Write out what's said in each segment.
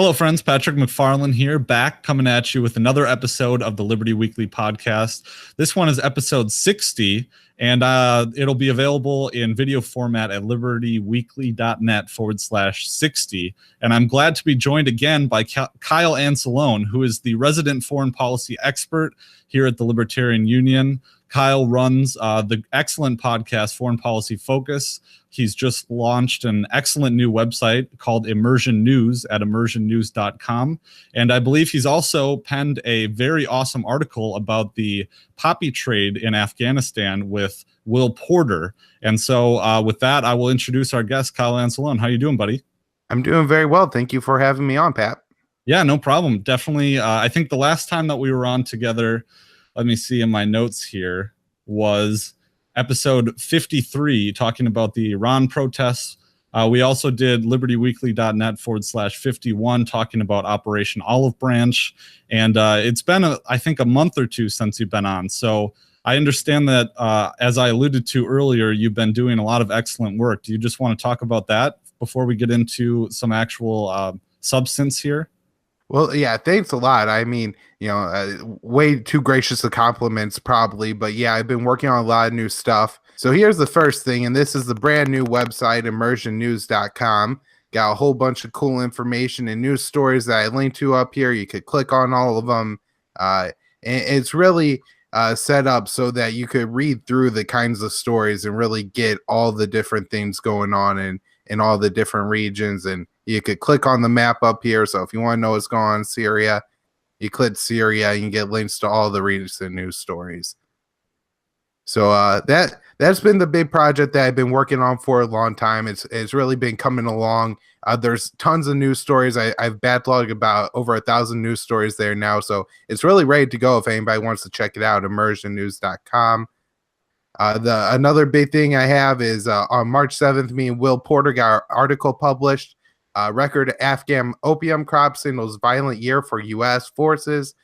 Hello, friends. Patrick McFarland here, back coming at you with another episode of the Liberty Weekly podcast. This one is episode 60, and it'll be available in video format at libertyweekly.net/60. And I'm glad to be joined again by Kyle Anzalone, who is the resident foreign policy expert here at the Libertarian Union. Kyle runs the excellent podcast Foreign Policy Focus. He's just launched an excellent new website called Immersion News at immersionnews.com. And I believe he's also penned a very awesome article about the poppy trade in Afghanistan with Will Porter. And so with that, I will introduce our guest, Kyle Anzalone. How you doing, buddy? I'm doing very well. Thank you for having me on, Pat. Yeah, no problem. Definitely. I think the last time that we were on together, let me see in my notes here, was episode 53, talking about the Iran protests. We also did libertyweekly.net/51, talking about Operation Olive Branch. And it's been, I think, a month or two since you've been on. So I understand that, as I alluded to earlier, you've been doing a lot of excellent work. Do you just want to talk about that before we get into some actual substance here? Well, yeah, thanks a lot. I mean, way too gracious of compliments probably, but yeah, I've been working on a lot of new stuff. So here's the first thing, and this is the brand new website, immersionnews.com. Got a whole bunch of cool information and news stories that I linked to up here. You could click on all of them. And it's really set up so that you could read through the kinds of stories and really get all the different things going on in all the different regions. And you could click on the map up here. So if you want to know what's going on in Syria, you click Syria and you get links to all the recent news stories. So that's been the big project that I've been working on for a long time. It's really been coming along. There's tons of news stories. I've backlogged about over 1,000 news stories there now. So it's really ready to go if anybody wants to check it out, immersionnews.com. Another big thing I have is on March 7th, me and Will Porter got our article published. Record Afghan opium crop signals violent year for U.S. forces.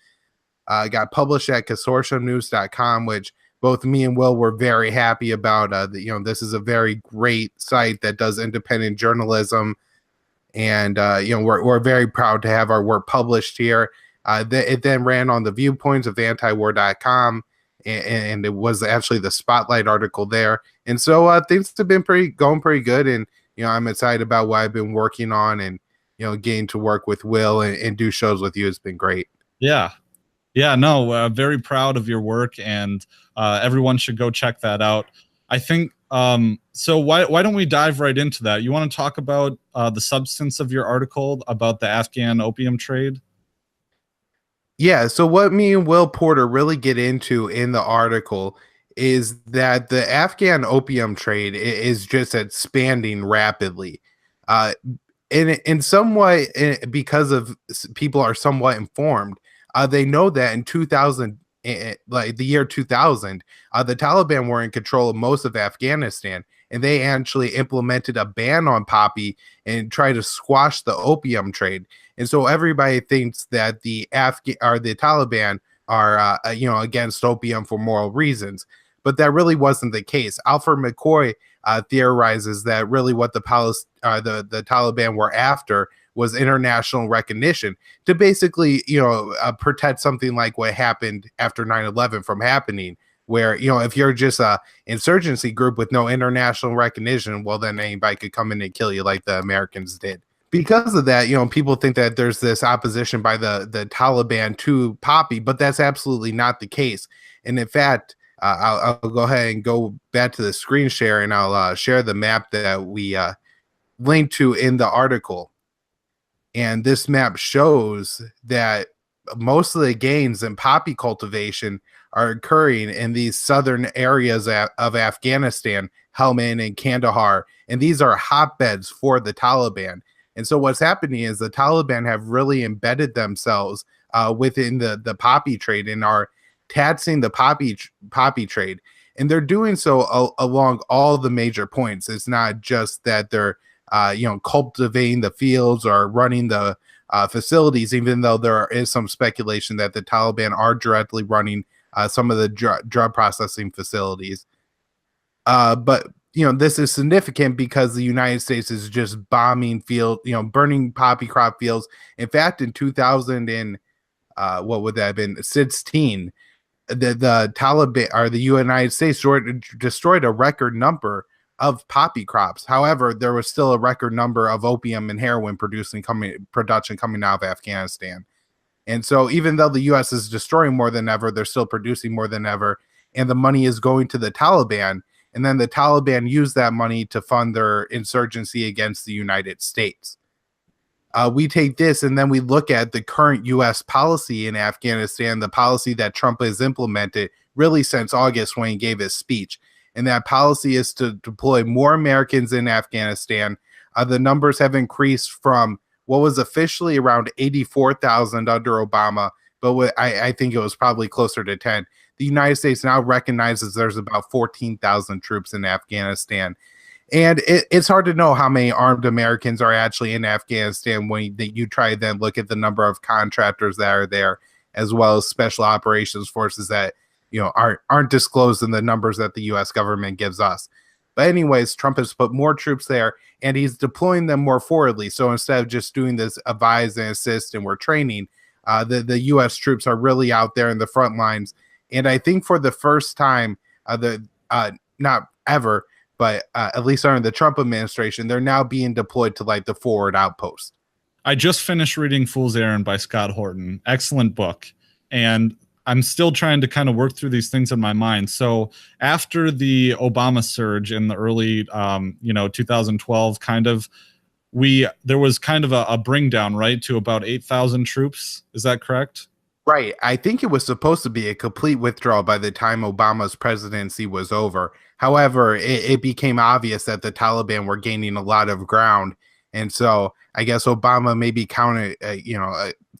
Got published at consortiumnews.com, which both me and Will were very happy about. This is a very great site that does independent journalism, and we're very proud to have our work published here. It then ran on the viewpoints of antiwar.com, and it was actually the spotlight article there. And so things have been going pretty good, and I'm excited about what I've been working on, and getting to work with Will and do shows with you has been great. Yeah, no, very proud of your work, and everyone should go check that out. I think so. Why don't we dive right into that? You want to talk about the substance of your article about the Afghan opium trade? Yeah. So what me and Will Porter really get into in the article is that the Afghan opium trade is just expanding rapidly. In some way, because of people are somewhat informed, they know that in 2000, like the year 2000, the Taliban were in control of most of Afghanistan, and they actually implemented a ban on poppy and tried to squash the opium trade. And so everybody thinks that the Taliban are against opium for moral reasons. But that really wasn't the case. Alfred McCoy theorizes that really what the Taliban were after was international recognition to basically, protect something like what happened after 9/11 from happening, where, if you're just a insurgency group with no international recognition, well, then anybody could come in and kill you like the Americans did. Because of that, people think that there's this opposition by the Taliban to poppy, but that's absolutely not the case. And in fact, I'll go ahead and go back to the screen share, and I'll share the map that we linked to in the article. And this map shows that most of the gains in poppy cultivation are occurring in these southern areas of Afghanistan, Helmand and Kandahar. And these are hotbeds for the Taliban. And so what's happening is the Taliban have really embedded themselves within the poppy trade and are taxing the poppy trade, and they're doing so along all the major points. It's not just that they're cultivating the fields or running the facilities, even though there is some speculation that the Taliban are directly running some of the drug processing facilities. But this is significant because the United States is just bombing burning poppy crop fields. In fact, in 2000 and what would that have been 16, the Taliban or the United States destroyed a record number of poppy crops. However, there was still a record number of opium and heroin production coming out of Afghanistan. And so even though the US is destroying more than ever, they're still producing more than ever, and the money is going to the Taliban. And then the Taliban use that money to fund their insurgency against the United States. We take this and then we look at the current U.S. policy in Afghanistan, the policy that Trump has implemented really since August when he gave his speech. And that policy is to deploy more Americans in Afghanistan. The numbers have increased from what was officially around 84,000 under Obama, but I think it was probably closer to 10. The United States now recognizes there's about 14,000 troops in Afghanistan. And it's hard to know how many armed Americans are actually in Afghanistan when you try to then look at the number of contractors that are there, as well as special operations forces that aren't disclosed in the numbers that the U.S. government gives us. But anyways, Trump has put more troops there, and he's deploying them more forwardly. So instead of just doing this advise and assist and we're training, the U.S. troops are really out there in the front lines. And I think for the first time, not ever, but at least under the Trump administration, they're now being deployed to like the forward outpost. I just finished reading Fool's Errand by Scott Horton. Excellent book. And I'm still trying to kind of work through these things in my mind. So after the Obama surge in the early, 2012, there was kind of a bring down, right, to about 8,000 troops. Is that correct? Right. I think it was supposed to be a complete withdrawal by the time Obama's presidency was over. However, it became obvious that the Taliban were gaining a lot of ground. And so I guess Obama maybe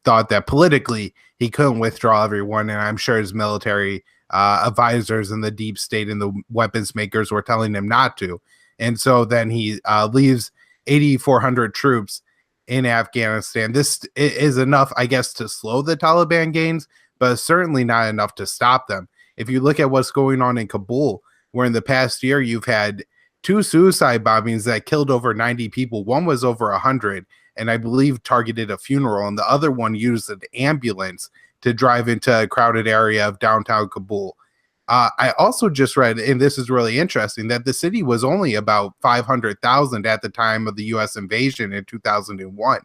thought that politically he couldn't withdraw everyone. And I'm sure his military advisors in the deep state and the weapons makers were telling him not to. And so then he leaves 8,400 troops in Afghanistan. This is enough, I guess, to slow the Taliban gains, but certainly not enough to stop them. If you look at what's going on in Kabul, where in the past year you've had 2 suicide bombings that killed over 90 people. One was over 100, and I believe targeted a funeral, and the other one used an ambulance to drive into a crowded area of downtown Kabul. I also just read, and this is really interesting, that the city was only about 500,000 at the time of the U.S. invasion in 2001.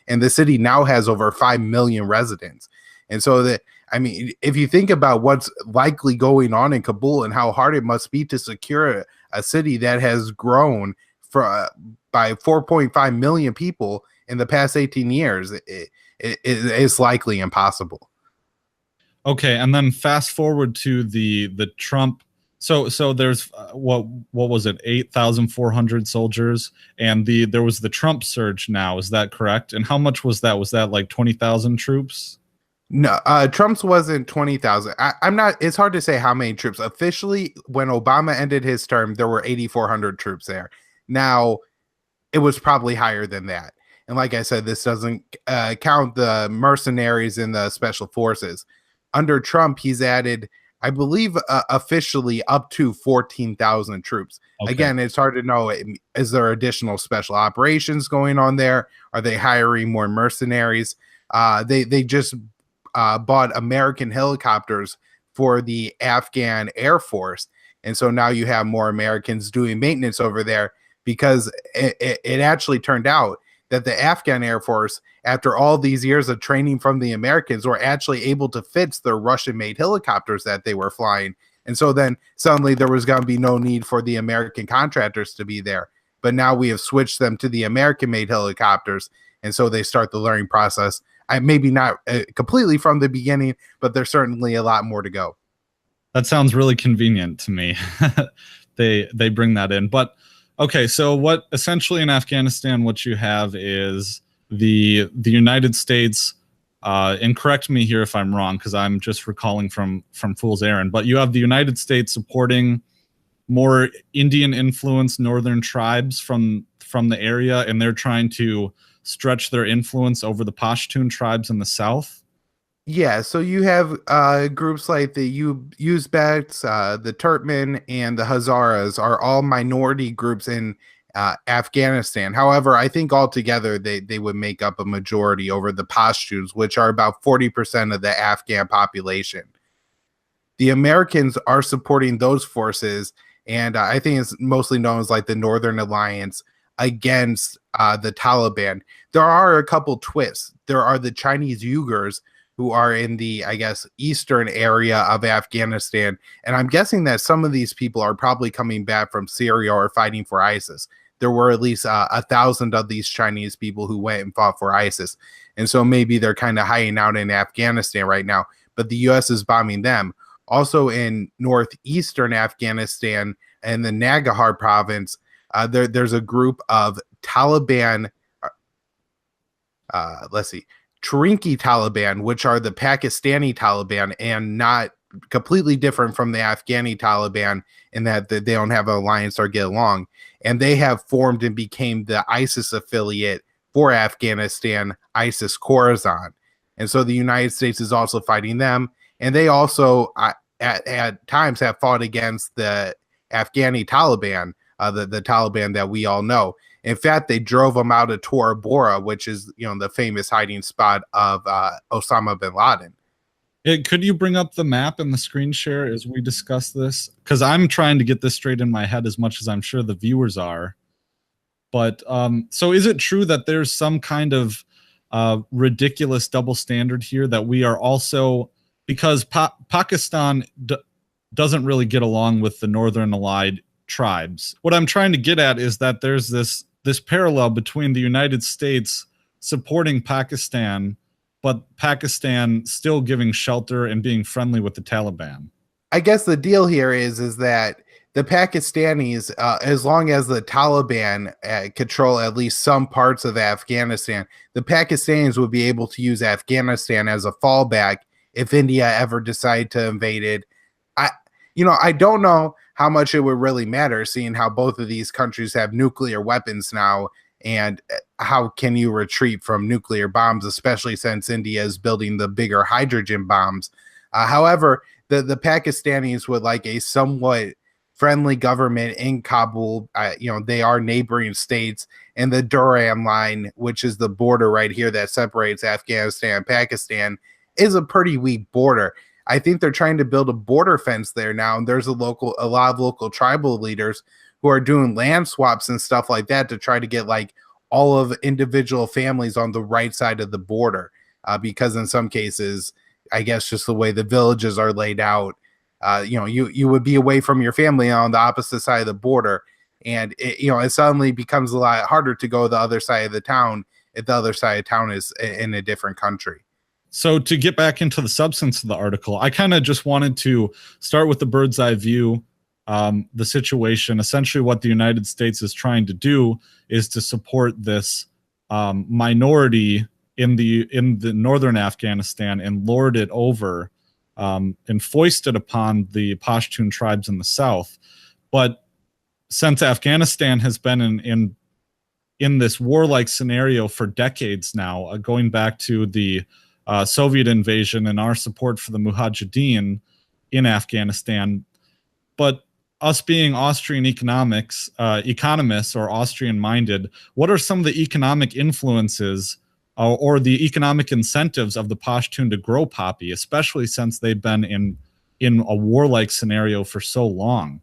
And the city now has over 5 million residents. And so if you think about what's likely going on in Kabul and how hard it must be to secure a city that has grown by 4.5 million people in the past 18 years, it's likely impossible. Okay, and then fast forward to the Trump. So there's what was it, 8,400 soldiers, and there was the Trump surge now. Is that correct? And how much was that? Was that like 20,000 troops? No, Trump's wasn't 20,000. I'm not. It's hard to say how many troops officially. When Obama ended his term, there were 8,400 troops there. Now, it was probably higher than that. And like I said, this doesn't count the mercenaries and the special forces. Under Trump, he's added, I believe, officially up to 14,000 troops. Okay. Again, it's hard to know. Is there additional special operations going on there? Are they hiring more mercenaries? They just bought American helicopters for the Afghan Air Force. And so now you have more Americans doing maintenance over there, because it actually turned out that the Afghan Air Force, after all these years of training from the Americans, were actually able to fix their Russian-made helicopters that they were flying. And so then suddenly there was going to be no need for the American contractors to be there. But now we have switched them to the American-made helicopters, and so they start the learning process. Maybe not completely from the beginning, but there's certainly a lot more to go. That sounds really convenient to me. They bring that in. But okay, so what essentially in Afghanistan, what you have is the United States, and correct me here if I'm wrong, because I'm just recalling from Fool's Errand, but you have the United States supporting more Indian influenced northern tribes from the area, and they're trying to stretch their influence over the Pashtun tribes in the south. Yeah, so you have groups like the Uzbeks, the Turkmen, and the Hazaras are all minority groups in Afghanistan. However, I think altogether they would make up a majority over the Pashtuns, which are about 40% of the Afghan population. The Americans are supporting those forces, and I think it's mostly known as like the Northern Alliance against the Taliban. There are a couple twists. There are the Chinese Uyghurs who are in the, I guess, eastern area of Afghanistan, and I'm guessing that some of these people are probably coming back from Syria or fighting for ISIS. There were at least 1,000 of these Chinese people who went and fought for ISIS, and so maybe they're kind of hiding out in Afghanistan right now. But the U.S. is bombing them. Also in northeastern Afghanistan and the Nangarhar province, there's a group of Taliban, let's see, Trinki Taliban, which are the Pakistani Taliban and not completely different from the Afghani Taliban in that they don't have an alliance or get along. And they have formed and became the ISIS affiliate for Afghanistan, ISIS Khorasan. And so the United States is also fighting them. And they also, at times, have fought against the Afghani Taliban, the Taliban that we all know. In fact, they drove them out of Tora Bora, which is, the famous hiding spot of Osama bin Laden. Could you bring up the map and the screen share as we discuss this? Because I'm trying to get this straight in my head as much as I'm sure the viewers are. But so is it true that there's some kind of ridiculous double standard here that we are also, because Pakistan doesn't really get along with the Northern Allied tribes. What I'm trying to get at is that there's this parallel between the United States supporting Pakistan, but Pakistan still giving shelter and being friendly with the Taliban. I guess the deal here is that the Pakistanis, as long as the Taliban control at least some parts of Afghanistan, the Pakistanis would be able to use Afghanistan as a fallback if India ever decided to invade it. I don't know how much it would really matter, seeing how both of these countries have nuclear weapons now, and how can you retreat from nuclear bombs, especially since India is building the bigger hydrogen bombs. However, the Pakistanis would like a somewhat friendly government in Kabul. They are neighboring states, and the Durham line, which is the border right here that separates Afghanistan and Pakistan, is a pretty weak border. I think they're trying to build a border fence there now, and there's a lot of local tribal leaders who are doing land swaps and stuff like that to try to get like all of individual families on the right side of the border, because in some cases, I guess just the way the villages are laid out, you would be away from your family on the opposite side of the border, and it suddenly becomes a lot harder to go the other side of the town if the other side of town is in a different country. So to get back into the substance of the article, I kind of just wanted to start with the bird's eye view, the situation. Essentially what the United States is trying to do is to support this minority in the northern Afghanistan and lord it over and foist it upon the Pashtun tribes in the south. But since Afghanistan has been in this warlike scenario for decades now, going back to the Soviet invasion and our support for the Mujahideen in Afghanistan, but us being Austrian economists or Austrian minded, what are some of the economic influences or the economic incentives of the Pashtun to grow poppy, especially since they've been in a warlike scenario for so long?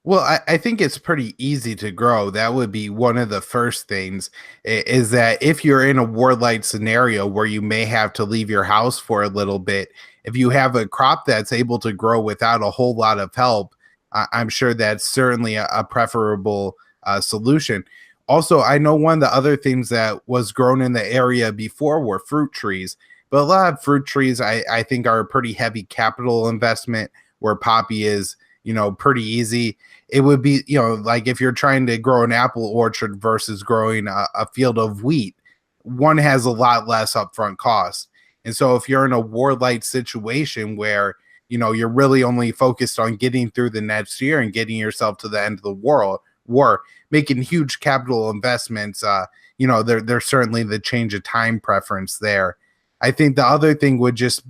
Well, I think it's pretty easy to grow. That would be one of the first things, is that if you're in a warlike scenario where you may have to leave your house for a little bit, if you have a crop that's able to grow without a whole lot of help, I'm sure that's certainly a preferable solution. Also, I know one of the other things that was grown in the area before were fruit trees, but a lot of fruit trees I think are a pretty heavy capital investment, where poppy is pretty easy. It would be, like if you're trying to grow an apple orchard versus growing a field of wheat, one has a lot less upfront cost. And so if you're in a warlike situation where, you're really only focused on getting through the next year and getting yourself to the end of the war, making huge capital investments, there's certainly the change of time preference there. I think the other thing would just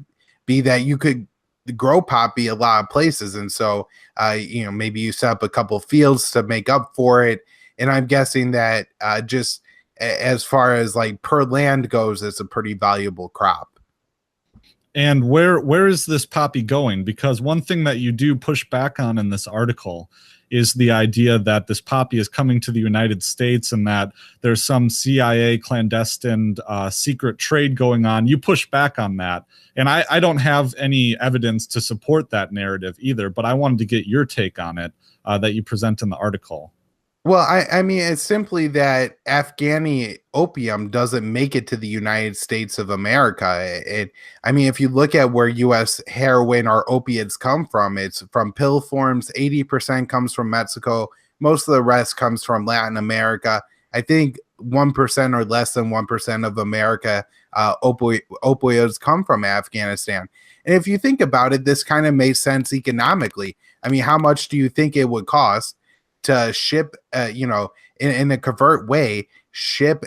be that you could grow poppy a lot of places. And so, maybe you set up a couple fields to make up for it. And I'm guessing that just as far as like per land goes, it's a pretty valuable crop. And where is this poppy going? Because one thing that you do push back on in this article is the idea that this poppy is coming to the United States and that there's some CIA clandestine secret trade going on. You push back on that. And I don't have any evidence to support that narrative either, but I wanted to get your take on it that you present in the article. Well, I mean, it's simply that Afghani opium doesn't make it to the United States of America. I mean, if you look at where U.S. heroin or opiates come from, it's from pill forms. 80% comes from Mexico. Most of the rest comes from Latin America. I think 1% or less than 1% of America opioids come from Afghanistan. And if you think about it, this kind of makes sense economically. I mean, how much do you think it would cost to ship, in a covert way, ship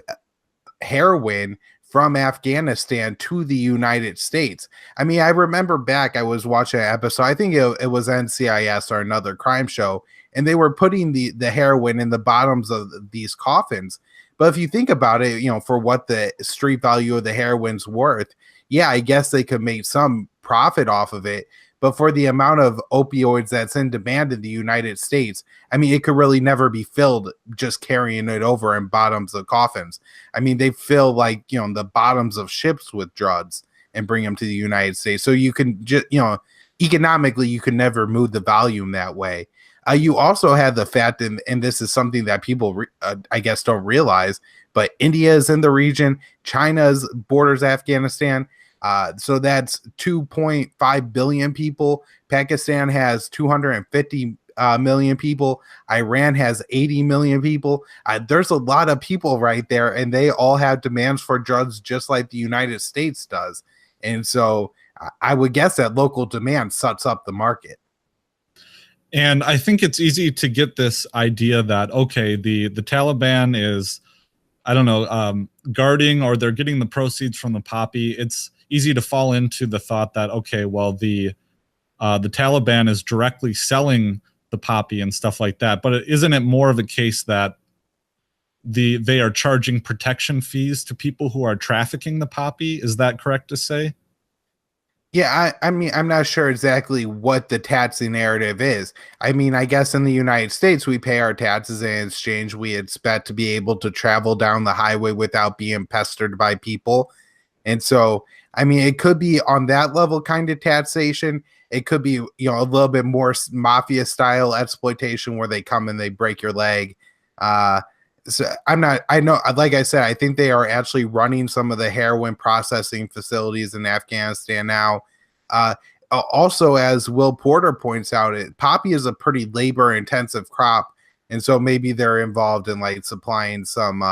heroin from Afghanistan to the United States? I mean, I remember back, I was watching an episode, I think it was NCIS or another crime show, and they were putting the heroin in the bottoms of these coffins. But if you think about it, for what the street value of the heroin's worth, yeah, I guess they could make some profit off of it. But for the amount of opioids that's in demand in the United States, I mean, it could really never be filled just carrying it over in bottoms of coffins. I mean, they fill like, the bottoms of ships with drugs and bring them to the United States. So you can just, economically, you can never move the volume that way. You also have the fact, and this is something that people, I guess, don't realize, but India is in the region. China's borders Afghanistan. So that's 2.5 billion people. Pakistan has 250 million people. Iran has 80 million people. There's a lot of people right there, and they all have demands for drugs just like the United States does. And so I would guess that local demand sets up the market. And I think it's easy to get this idea that, okay, the Taliban is, I don't know, guarding, or they're getting the proceeds from the poppy. It's easy to fall into the thought that, okay, well, the Taliban is directly selling the poppy and stuff like that. But isn't it more of a case that they are charging protection fees to people who are trafficking the poppy? Is that correct to say? Yeah, I mean, I'm not sure exactly what the taxing narrative is. I mean, I guess in the United States, we pay our taxes, and in exchange, we expect to be able to travel down the highway without being pestered by people. And so, I mean, it could be on that level kind of taxation. It could be, a little bit more mafia style exploitation where they come and they break your leg. So I know, like I said, I think they are actually running some of the heroin processing facilities in Afghanistan now. Also, as Will Porter points out, poppy is a pretty labor intensive crop. And so maybe they're involved in like supplying some,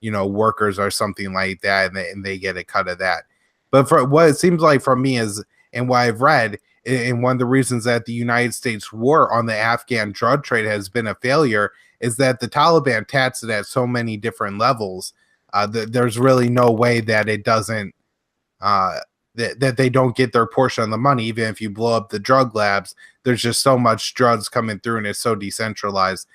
workers or something like that, and they get a cut of that. But for what it seems like for me is, and what I've read, and one of the reasons that the United States war on the Afghan drug trade has been a failure is that the Taliban taxes it at so many different levels. There's really no way that it doesn't, that they don't get their portion of the money. Even if you blow up the drug labs, there's just so much drugs coming through, and it's so decentralized.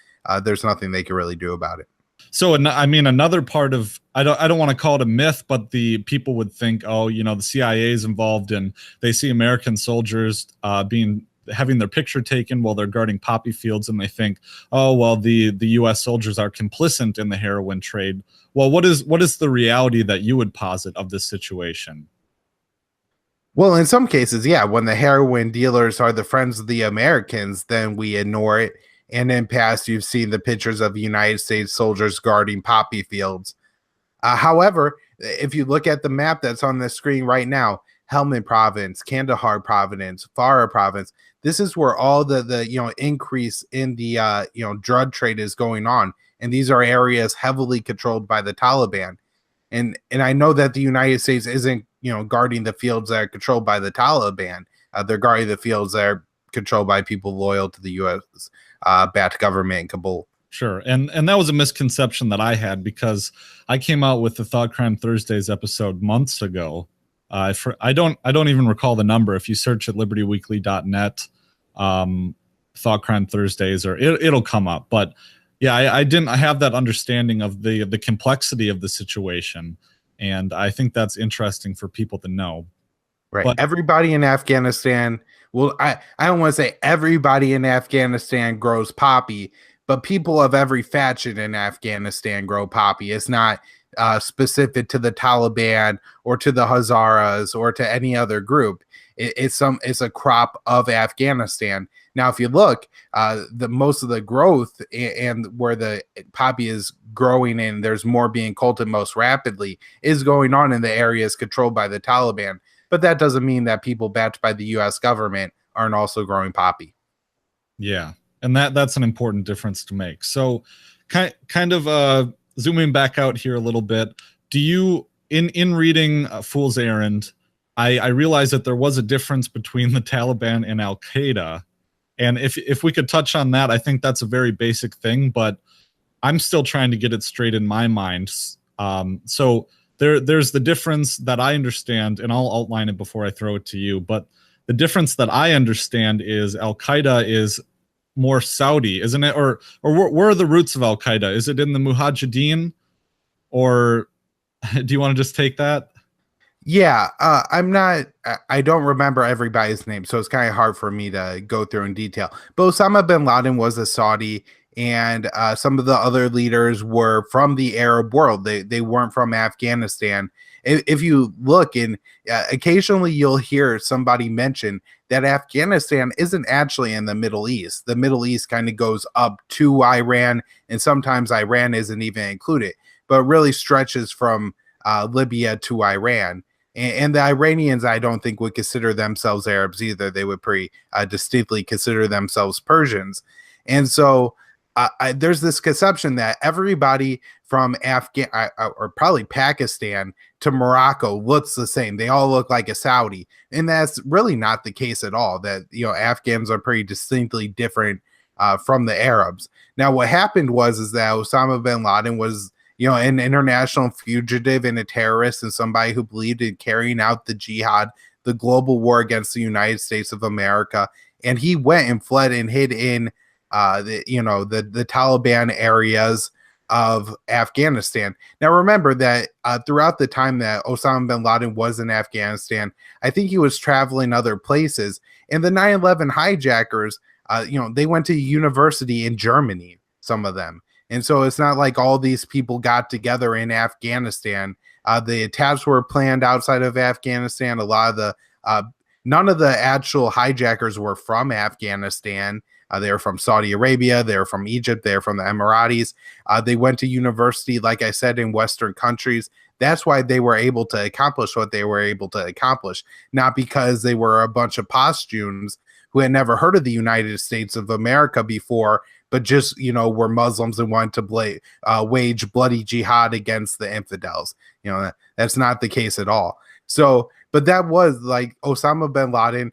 There's nothing they can really do about it. So, I mean, another part of, I don't want to call it a myth, but the people would think, oh, the CIA is involved, and they see American soldiers having their picture taken while they're guarding poppy fields, and they think, oh, well, the U.S. soldiers are complicit in the heroin trade. Well, what is the reality that you would posit of this situation? Well, in some cases, yeah, when the heroin dealers are the friends of the Americans, then we ignore it. And in past, you've seen the pictures of United States soldiers guarding poppy fields. However, if you look at the map that's on the screen right now, Helmand Province, Kandahar Province, Farah Province, this is where all the increase in the drug trade is going on, and these are areas heavily controlled by the Taliban. And I know that the United States isn't guarding the fields that are controlled by the Taliban. They're guarding the fields that are controlled by people loyal to the U.S. Backed government in Kabul. Sure. And that was a misconception that I had, because I came out with the Thought Crime Thursdays episode months ago, I don't even recall the number. If you search at libertyweekly.net, Thought Crime Thursdays, or it'll come up. But yeah, I didn't have that understanding of the complexity of the situation, and I think that's interesting for people to know. Right. But Everybody in Afghanistan, well, I don't want to say everybody in Afghanistan grows poppy, but people of every faction in Afghanistan grow poppy. It's not specific to the Taliban or to the Hazaras or to any other group. It's a crop of Afghanistan. Now, if you look, the most of the growth and where the poppy is growing and there's more being cultivated most rapidly is going on in the areas controlled by the Taliban. But that doesn't mean that people backed by the U.S. government aren't also growing poppy. Yeah, and that's an important difference to make. So, kind of zooming back out here a little bit, do you in reading Fool's Errand, I realized that there was a difference between the Taliban and Al Qaeda, and if we could touch on that, I think that's a very basic thing, but I'm still trying to get it straight in my mind. So there's the difference that I understand, and I'll outline it before I throw it to you. But the difference that I understand is Al Qaeda is more Saudi, isn't it? Or where are the roots of Al Qaeda? Is it in the Mujahideen, or do you want to just take that? Yeah, I don't remember everybody's name, so it's kind of hard for me to go through in detail. But Osama bin Laden was a Saudi, and some of the other leaders were from the Arab world. They weren't from Afghanistan. If you look, and occasionally you'll hear somebody mention that Afghanistan isn't actually in the Middle East. The Middle East kind of goes up to Iran, and sometimes Iran isn't even included, but really stretches from Libya to Iran. And the Iranians, I don't think, would consider themselves Arabs either. They would pretty distinctly consider themselves Persians. And so there's this conception that everybody from Afghan or probably Pakistan to Morocco looks the same. They all look like a Saudi. And that's really not the case at all. That, Afghans are pretty distinctly different from the Arabs. Now, what happened is that Osama bin Laden was an international fugitive and a terrorist and somebody who believed in carrying out the jihad, the global war against the United States of America. And he went and fled and hid in the Taliban areas of Afghanistan. Now, remember that throughout the time that Osama bin Laden was in Afghanistan, I think he was traveling other places. And the 9/11 hijackers, they went to university in Germany, some of them. And so it's not like all these people got together in Afghanistan. The attacks were planned outside of Afghanistan. A lot of the none of the actual hijackers were from Afghanistan. They were from Saudi Arabia. They were from Egypt. They were from the Emiratis. They went to university, like I said, in Western countries. That's why they were able to accomplish what they were able to accomplish, not because they were a bunch of Pashtuns who had never heard of the United States of America before, but just, were Muslims and wanted to wage bloody jihad against the infidels. That's not the case at all. So, but that was like Osama bin Laden.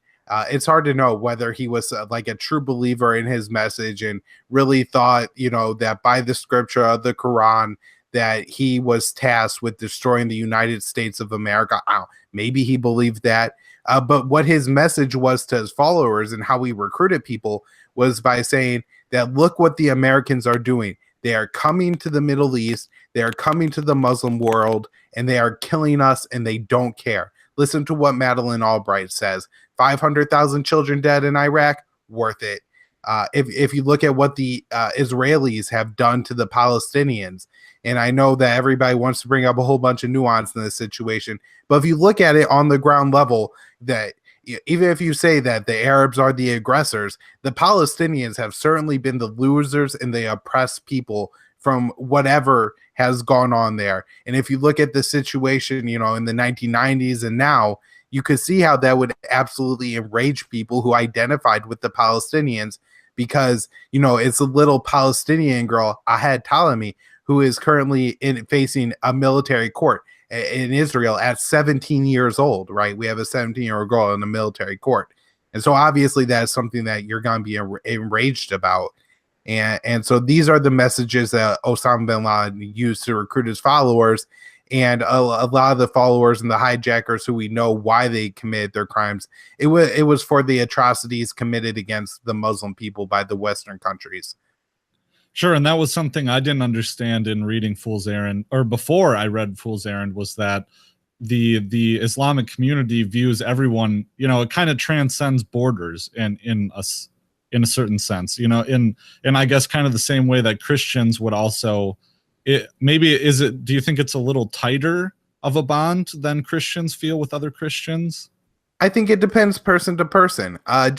It's hard to know whether he was like a true believer in his message and really thought, that by the scripture of the Quran, that he was tasked with destroying the United States of America. Maybe he believed that. But what his message was to his followers and how he recruited people was by saying that, look what the Americans are doing. They are coming to the Middle East. They are coming to the Muslim world, and they are killing us, and they don't care. Listen to what Madeleine Albright says. 500,000 children dead in Iraq, worth it. If you look at what the Israelis have done to the Palestinians, and I know that everybody wants to bring up a whole bunch of nuance in this situation, but if you look at it on the ground level, that even if you say that the Arabs are the aggressors, the Palestinians have certainly been the losers and the oppressed people from whatever has gone on there. And if you look at the situation, in the 1990s and now, you could see how that would absolutely enrage people who identified with the Palestinians, because, it's a little Palestinian girl, Ahad Talami, who is currently facing a military court in Israel at 17 years old, right? We have a 17-year-old girl in a military court. And so obviously that's something that you're going to be enraged about. And so these are the messages that Osama bin Laden used to recruit his followers. and a lot of the followers and the hijackers who we know why they committed their crimes, it was for the atrocities committed against the Muslim people by the Western countries. Sure, and that was something I didn't understand in reading Fool's Errand, or before I read Fool's Errand, was that the Islamic community views everyone, it kind of transcends borders in a certain sense, in I guess kind of the same way that Christians would also. Do you think it's a little tighter of a bond than Christians feel with other Christians? I think it depends person to person. I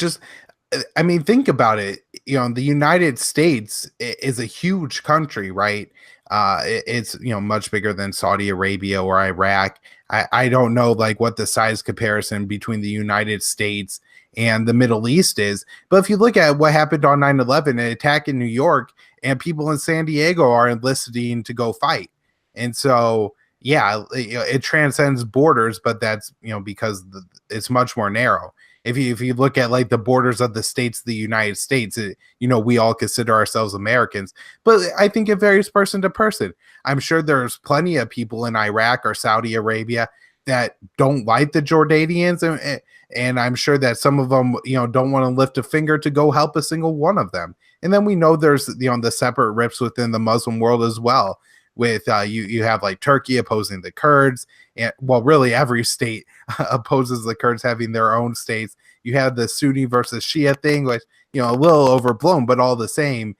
mean, think about it. The United States is a huge country, right? It's much bigger than Saudi Arabia or Iraq. I don't know like what the size comparison between the United States and the Middle East is, but if you look at what happened on 9/11, an attack in New York, and people in San Diego are enlisting to go fight, and so yeah, it transcends borders, but that's because it's much more narrow. If you look at like the borders of the states of the United States, we all consider ourselves Americans, but I think it varies person to person. I'm sure there's plenty of people in Iraq or Saudi Arabia that don't like the Jordanians, and I'm sure that some of them don't want to lift a finger to go help a single one of them. And then we know there's the separate rips within the Muslim world as well. With you have like Turkey opposing the Kurds, and well, really every state opposes the Kurds having their own states. You have the Sunni versus Shia thing, which a little overblown, but all the same,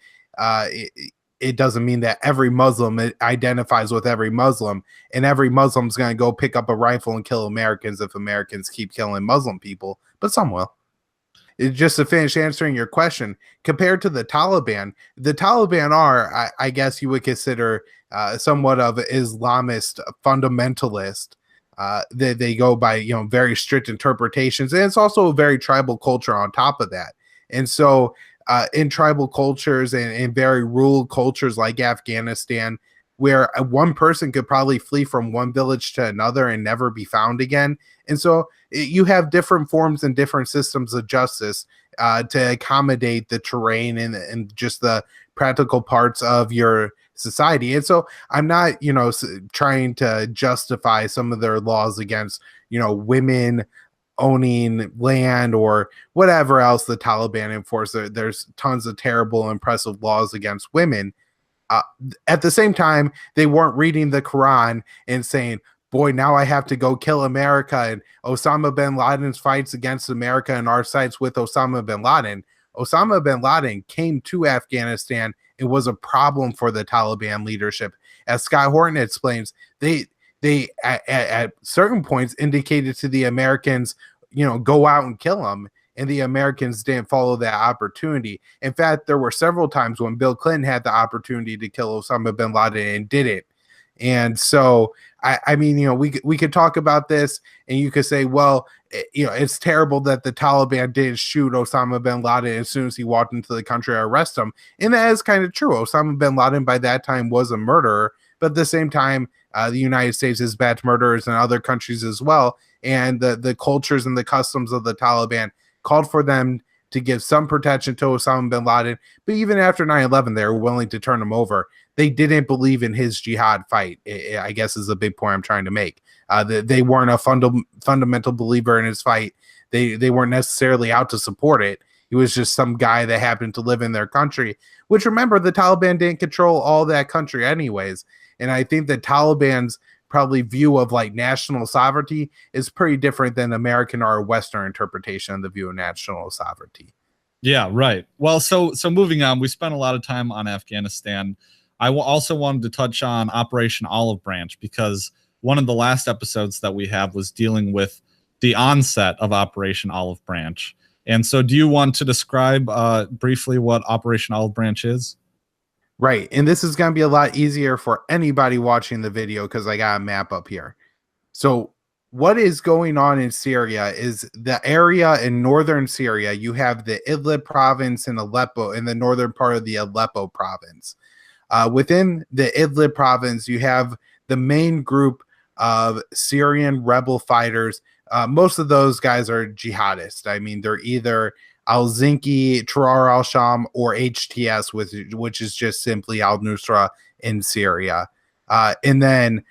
it doesn't mean that every Muslim identifies with every Muslim, and every Muslim's going to go pick up a rifle and kill Americans if Americans keep killing Muslim people, but some will. Just to finish answering your question, compared to the Taliban are, I guess you would consider somewhat of Islamist fundamentalist. They go by very strict interpretations, and it's also a very tribal culture on top of that. And so in tribal cultures and in very rural cultures like Afghanistan, where one person could probably flee from one village to another and never be found again. And so you have different forms and different systems of justice to accommodate the terrain and just the practical parts of your society. And so I'm not, trying to justify some of their laws against, women owning land or whatever else the Taliban enforce. There's tons of terrible, impressive laws against women. At the same time, they weren't reading the Quran and saying, boy, now I have to go kill America, and Osama bin Laden's fights against America and our sites with Osama bin Laden. Osama bin Laden came to Afghanistan. It was a problem for the Taliban leadership. As Scott Horton explains, they at certain points indicated to the Americans, go out and kill him. And the Americans didn't follow that opportunity. In fact, there were several times when Bill Clinton had the opportunity to kill Osama bin Laden and didn't. And so, I mean, we could talk about this, and you could say, well, it's terrible that the Taliban didn't shoot Osama bin Laden as soon as he walked into the country or arrest him. And that is kind of true. Osama bin Laden by that time was a murderer, but at the same time, the United States is bad murderers in other countries as well. And the cultures and the customs of the Taliban called for them to give some protection to Osama bin Laden. But even after 9/11, they were willing to turn him over. They didn't believe in his jihad fight, I guess is a big point I'm trying to make. They weren't a fundamental believer in his fight. They weren't necessarily out to support it. He was just some guy that happened to live in their country, which, remember, the Taliban didn't control all that country anyways. And I think the Taliban's probably view of like national sovereignty is pretty different than American or Western interpretation of the view of national sovereignty. Yeah, right. Well, so moving on, we spent a lot of time on Afghanistan. I also wanted to touch on Operation Olive Branch, because one of the last episodes that we have was dealing with the onset of Operation Olive Branch. And so do you want to describe briefly what Operation Olive Branch is? Right. And this is going to be a lot easier for anybody watching the video because I got a map up here. So what is going on in Syria is the area in northern Syria. You have the Idlib province and Aleppo in the northern part of the Aleppo province. Within the Idlib province, you have the main group of Syrian rebel fighters. Most of those guys are jihadists. I mean, they're either Al-Zinki, Tahrir al-Sham, or HTS, which is just simply al-Nusra in Syria. And then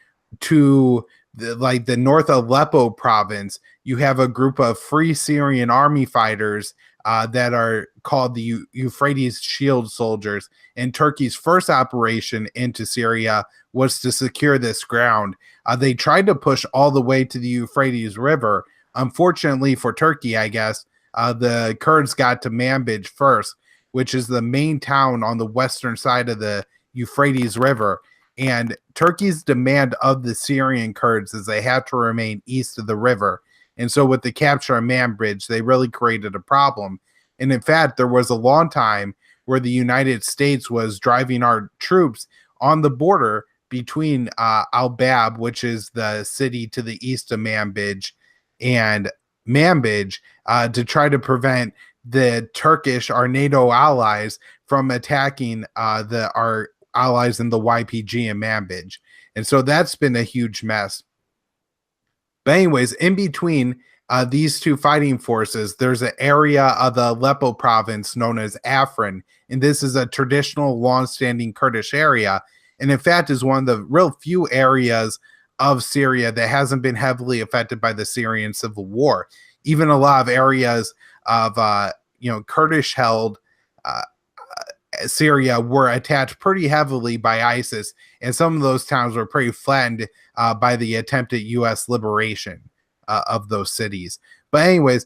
to the North Aleppo province, you have a group of Free Syrian Army fighters that are called the Euphrates Shield Soldiers. And Turkey's first operation into Syria was to secure this ground. They tried to push all the way to the Euphrates River. Unfortunately for Turkey, I guess, the Kurds got to Manbij first, which is the main town on the western side of the Euphrates River. And Turkey's demand of the Syrian Kurds is they have to remain east of the river. And so with the capture of Manbij, they really created a problem. And in fact, there was a long time where the United States was driving our troops on the border between Al-Bab, which is the city to the east of Manbij, and Manbij to try to prevent the Turkish, our NATO allies, from attacking our allies in the YPG and Manbij. And so that's been a huge mess. But anyways, in between these two fighting forces, there's an area of the Aleppo province known as Afrin. And this is a traditional, long-standing Kurdish area. And in fact, is one of the real few areas of Syria that hasn't been heavily affected by the Syrian civil war. Even a lot of areas of Kurdish-held Syria were attacked pretty heavily by ISIS, and some of those towns were pretty flattened by the attempted U.S. liberation of those cities. But anyways,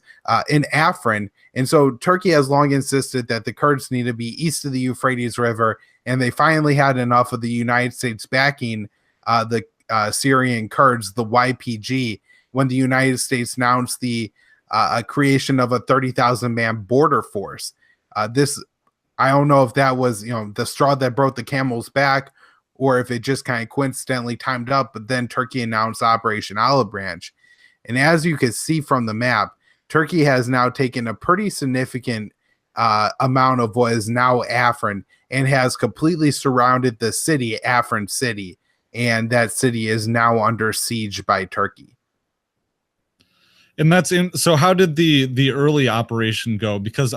in Afrin, and so Turkey has long insisted that the Kurds need to be east of the Euphrates River, and they finally had enough of the United States backing the Syrian Kurds, the YPG, when the United States announced the creation of a 30,000-man border force. I don't know if that was, the straw that broke the camel's back, or if it just kind of coincidentally timed up, but then Turkey announced Operation Olive Branch. And as you can see from the map, Turkey has now taken a pretty significant amount of what is now Afrin and has completely surrounded the city, Afrin City. And that city is now under siege by Turkey. And so how did the early operation go? Because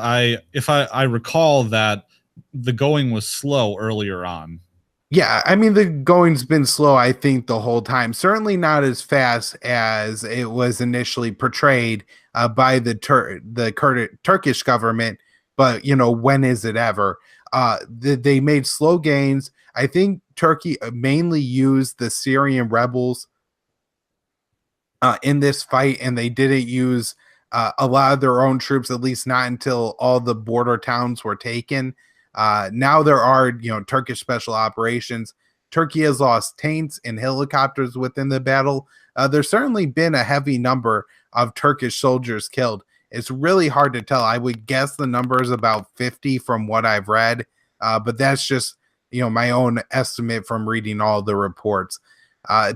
if I recall that the going was slow earlier on. Yeah, I mean, the going's been slow, I think, the whole time. Certainly not as fast as it was initially portrayed by the Turkish government. But, when is it ever? They made slow gains. I think Turkey mainly used the Syrian rebels in this fight, and they didn't use a lot of their own troops, at least not until all the border towns were taken. Now there are, Turkish special operations. Turkey has lost tanks and helicopters within the battle. There's certainly been a heavy number of Turkish soldiers killed. It's really hard to tell. I would guess the number is about 50 from what I've read, but that's just, my own estimate from reading all the reports.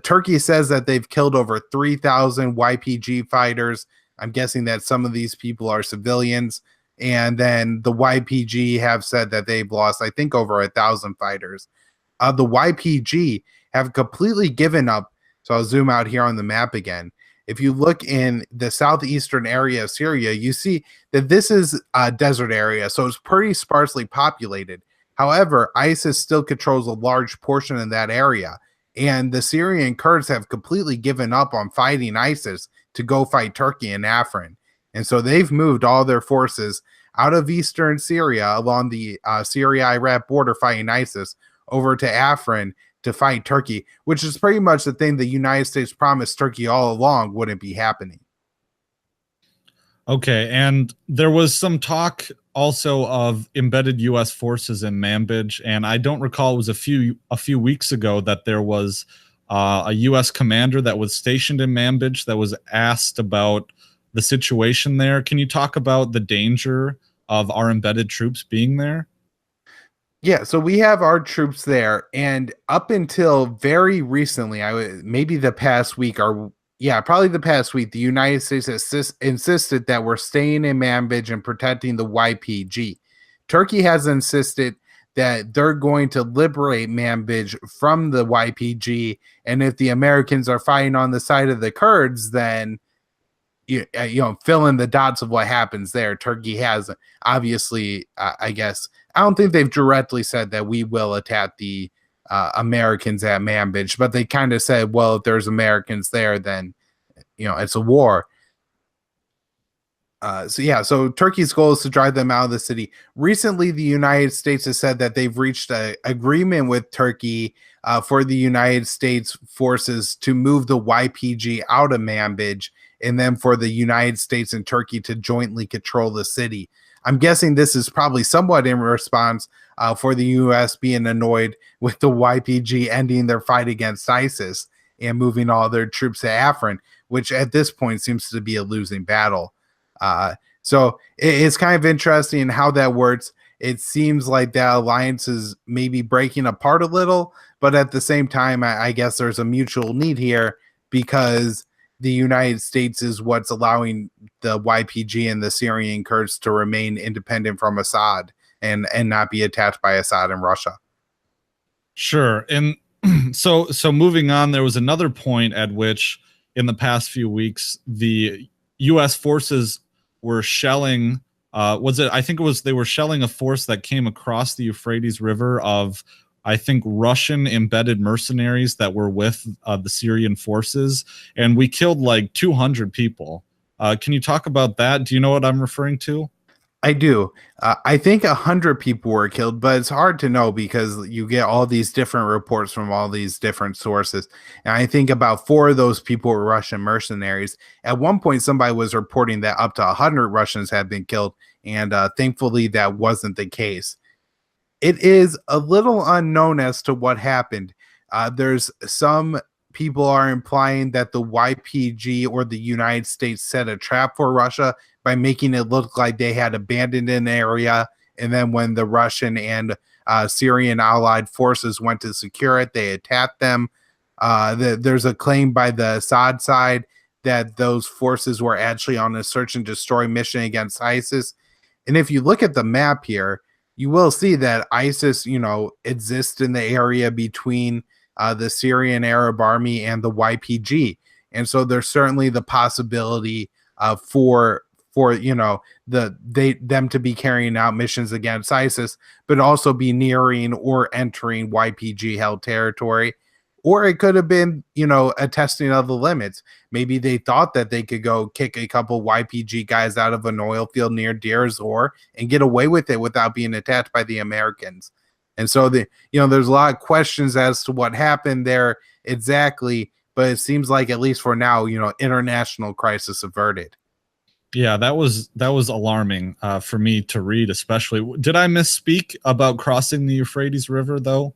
Turkey says that they've killed over 3,000 YPG fighters. I'm guessing that some of these people are civilians. And then the YPG have said that they've lost, I think, over 1,000 fighters. The YPG have completely given up. So I'll zoom out here on the map again. If you look in the southeastern area of Syria, you see that this is a desert area, so it's pretty sparsely populated. However, ISIS still controls a large portion of that area, and the Syrian Kurds have completely given up on fighting ISIS to go fight Turkey and Afrin. And so they've moved all their forces out of eastern Syria along the Syria-Iraq border fighting ISIS over to Afrin to fight Turkey, which is pretty much the thing the United States promised Turkey all along wouldn't be happening. Okay, and there was some talk also of embedded U.S. forces in Manbij, and I don't recall, it was a few weeks ago that there was a U.S. commander that was stationed in Manbij that was asked about the situation there. Can you talk about the danger of our embedded troops being there? Yeah, so we have our troops there, and up until very recently, maybe the past week, probably the past week, the United States has insisted that we're staying in Manbij and protecting the YPG. Turkey has insisted that they're going to liberate Manbij from the YPG, and if the Americans are fighting on the side of the Kurds, then fill in the dots of what happens there. Turkey has obviously, I guess, I don't think they've directly said that we will attack the Americans at Manbij, but they kind of said, well, if there's Americans there, then it's a war. So Turkey's goal is to drive them out of the city. Recently, the United States has said that they've reached an agreement with Turkey for the United States forces to move the YPG out of Manbij, and then for the United States and Turkey to jointly control the city. I'm guessing this is probably somewhat in response for the U.S. being annoyed with the YPG ending their fight against ISIS and moving all their troops to Afrin, which at this point seems to be a losing battle. So it's kind of interesting how that works. It seems like that alliance is maybe breaking apart a little, but at the same time, I guess there's a mutual need here because the United States is what's allowing the YPG and the Syrian Kurds to remain independent from Assad and not be attacked by Assad and Russia. Sure. And so moving on, there was another point at which in the past few weeks, the U.S. forces were shelling, they were shelling a force that came across the Euphrates River of, I think, Russian embedded mercenaries that were with the Syrian forces. And we killed like 200 people. Can you talk about that? Do you know what I'm referring to? I do. I think 100 people were killed, but it's hard to know because you get all these different reports from all these different sources. And I think about 4 of those people were Russian mercenaries. At one point, somebody was reporting that up to 100 Russians had been killed, and thankfully that wasn't the case. It is a little unknown as to what happened. There's some people are implying that the YPG or the United States set a trap for Russia by making it look like they had abandoned an area. And then when the Russian and Syrian allied forces went to secure it, they attacked them. There's a claim by the Assad side that those forces were actually on a search and destroy mission against ISIS. And if you look at the map here, you will see that ISIS, exists in the area between the Syrian Arab Army and the YPG. And so there's certainly the possibility for them to be carrying out missions against ISIS, but also be nearing or entering YPG held territory. Or it could have been, a testing of the limits. Maybe they thought that they could go kick a couple YPG guys out of an oil field near Deir ez-Zor and get away with it without being attacked by the Americans. And so there's a lot of questions as to what happened there exactly, but it seems like, at least for now, international crisis averted. Yeah, that was alarming for me to read, especially. Did I misspeak about crossing the Euphrates River, though?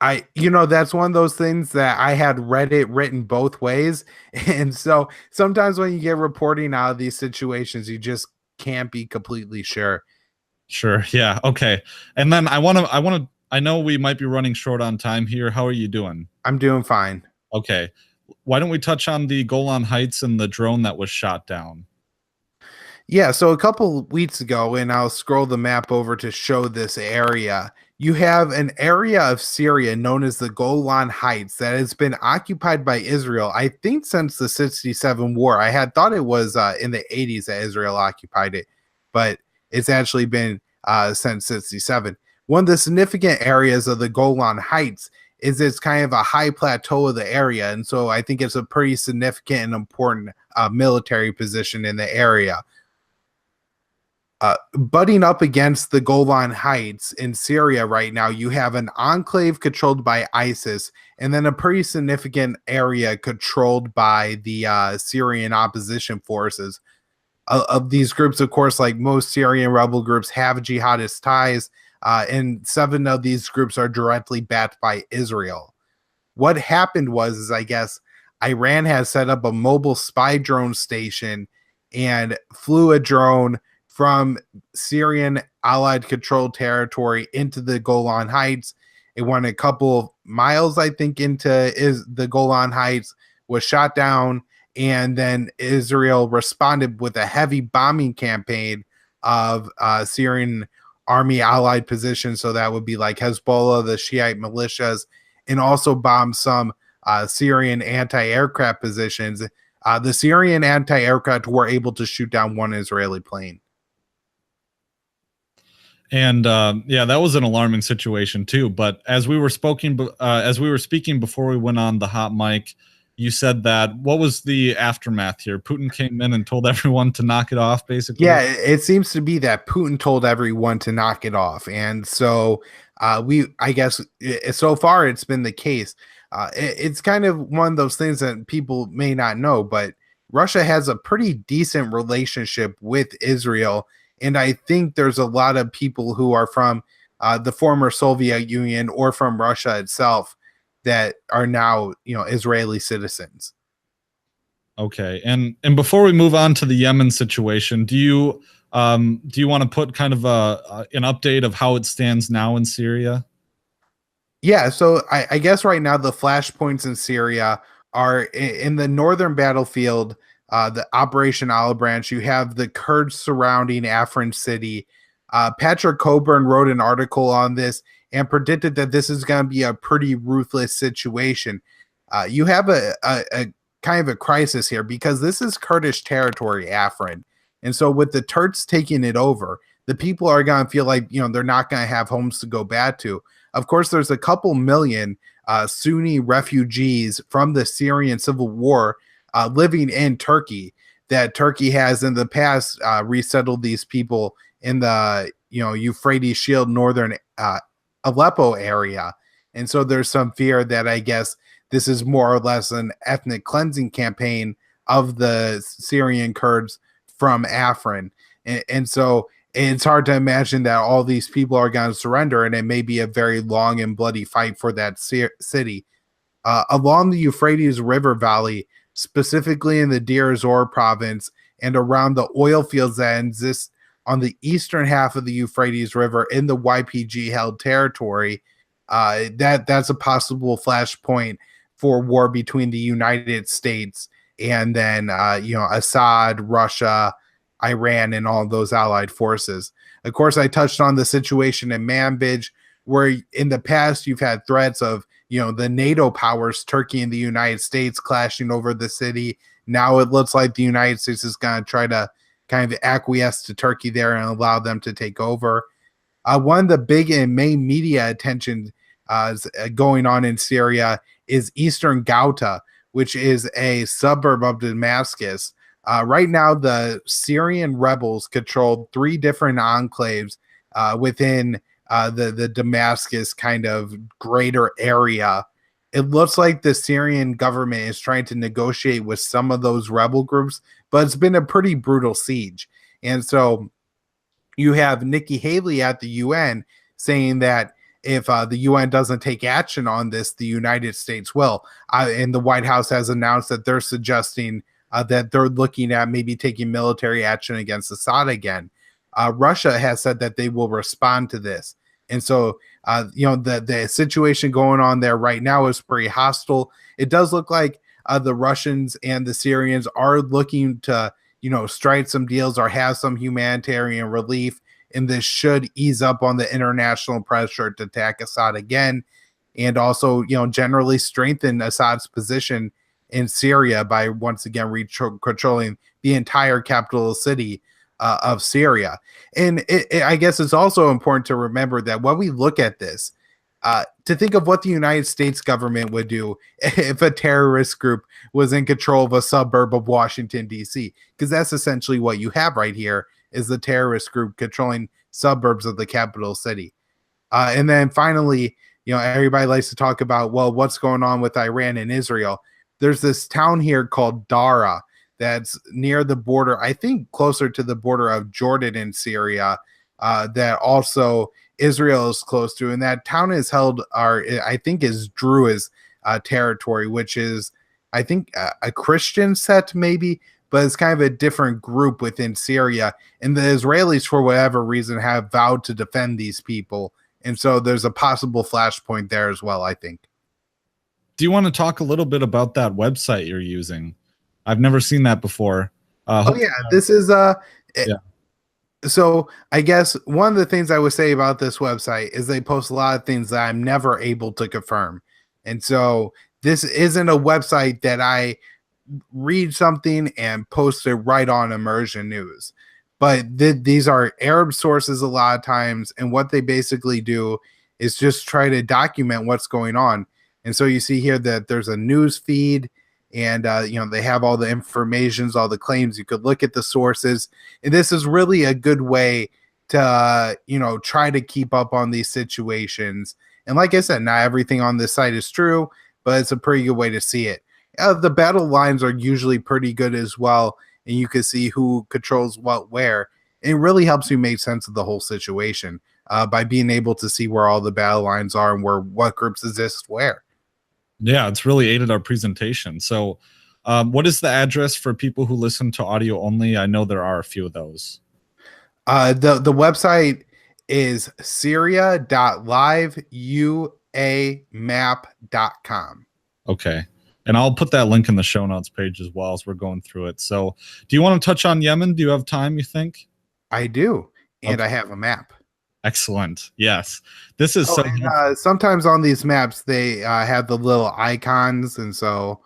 That's one of those things that I had read it written both ways. And so sometimes when you get reporting out of these situations, you just can't be completely sure. Sure. Yeah. Okay. And then I know we might be running short on time here. How are you doing? I'm doing fine. Okay. Why don't we touch on the Golan Heights and the drone that was shot down? Yeah, so a couple weeks ago, and I'll scroll the map over to show this area, you have an area of Syria known as the Golan Heights that has been occupied by Israel, I think, since the 67 war. I had thought it was in the 80s that Israel occupied it, but it's actually been since 67. One of the significant areas of the Golan Heights is it's kind of a high plateau of the area, and so I think it's a pretty significant and important military position in the area. Butting up against the Golan Heights in Syria right now, you have an enclave controlled by ISIS, and then a pretty significant area controlled by the Syrian opposition forces. Of these groups, of course, like most Syrian rebel groups, have jihadist ties, and 7 of these groups are directly backed by Israel. What happened was, I guess, Iran has set up a mobile spy drone station and flew a drone from Syrian allied controlled territory into the Golan Heights. It went a couple of miles, I think, into the Golan Heights, was shot down, and then Israel responded with a heavy bombing campaign of Syrian army allied positions. So that would be like Hezbollah, the Shiite militias, and also bombed some Syrian anti-aircraft positions. The Syrian anti-aircraft were able to shoot down one Israeli plane. And yeah, that was an alarming situation too. But as we were speaking before we went on the hot mic, you said that what was the aftermath here? Putin came in and told everyone to knock it off, basically. Yeah, it seems to be that Putin told everyone to knock it off, and so I guess, so far it's been the case. It's kind of one of those things that people may not know, but Russia has a pretty decent relationship with Israel, and I think there's a lot of people who are from the former Soviet Union or from Russia itself that are now, Israeli citizens. Okay, and before we move on to the Yemen situation, do you want to put kind of an update of how it stands now in Syria? Yeah, so I guess right now the flashpoints in Syria are in the northern battlefield, the Operation Olive Branch. You have the Kurds surrounding Afrin city. Patrick Coburn wrote an article on this and predicted that this is going to be a pretty ruthless situation. You have a kind of a crisis here because this is Kurdish territory, Afrin. And so with the Turks taking it over, the people are going to feel like, they're not going to have homes to go back to. Of course, there's a couple million Sunni refugees from the Syrian civil war living in Turkey that Turkey has in the past resettled these people in the Euphrates Shield northern Aleppo area. And so there's some fear that I guess this is more or less an ethnic cleansing campaign of the Syrian Kurds from Afrin. And so it's hard to imagine that all these people are going to surrender, and it may be a very long and bloody fight for that city. Along the Euphrates River Valley, specifically in the Deir ez-Zor province and around the oil fields that exist on the eastern half of the Euphrates River in the YPG-held territory, that's a possible flashpoint for war between the United States and then Assad, Russia, Iran, and all those allied forces. Of course, I touched on the situation in Manbij, where in the past you've had threats of the NATO powers, Turkey and the United States, clashing over the city. Now it looks like the United States is going to try to kind of acquiesce to Turkey there and allow them to take over. One of the big and main media attention going on in Syria is Eastern Ghouta, which is a suburb of Damascus. Right now, the Syrian rebels control 3 different enclaves within the Damascus kind of greater area. It looks like the Syrian government is trying to negotiate with some of those rebel groups, but it's been a pretty brutal siege. And so you have Nikki Haley at the UN saying that if the UN doesn't take action on this, the United States will. And the White House has announced that they're suggesting that they're looking at maybe taking military action against Assad again. Russia has said that they will respond to this. And so, the situation going on there right now is pretty hostile. It does look like the Russians and the Syrians are looking to, strike some deals or have some humanitarian relief. And this should ease up on the international pressure to attack Assad again. And also, generally strengthen Assad's position in Syria by once again controlling the entire capital city of Syria. And I guess it's also important to remember that when we look at this, to think of what the United States government would do if a terrorist group was in control of a suburb of Washington, D.C., because that's essentially what you have right here is the terrorist group controlling suburbs of the capital city. And then finally, everybody likes to talk about, well, what's going on with Iran and Israel. There's this town here called Dara that's near the border, I think closer to the border of Jordan and Syria, that also Israel is close to. And that town is held, I think is Druze territory, which is, I think, a Christian set maybe, but it's kind of a different group within Syria. And the Israelis, for whatever reason, have vowed to defend these people. And so there's a possible flashpoint there as well, I think. Do you want to talk a little bit about that website you're using? I've never seen that before. This is yeah. So I guess one of the things I would say about this website is they post a lot of things that I'm never able to confirm. And so this isn't a website that I read something and post it right on Immersion News. but these are Arab sources a lot of times, and what they basically do is just try to document what's going on. And so you see here that there's a news feed, and they have all the informations, all the claims. You could look at the sources, and this is really a good way to try to keep up on these situations. And like I said, not everything on this site is true, but it's a pretty good way to see it. The battle lines are usually pretty good as well, and you can see who controls what where. It really helps you make sense of the whole situation by being able to see where all the battle lines are and what groups exist where. Yeah, it's really aided our presentation. So what is the address for people who listen to audio only? I know there are a few of those. The website is syria.liveuamap.com. Okay. And I'll put that link in the show notes page as well as we're going through it. So do you want to touch on Yemen? Do you have time, you think? I do. And Okay. I have a map. Excellent. Yes. This is sometimes on these maps, they have the little icons. And so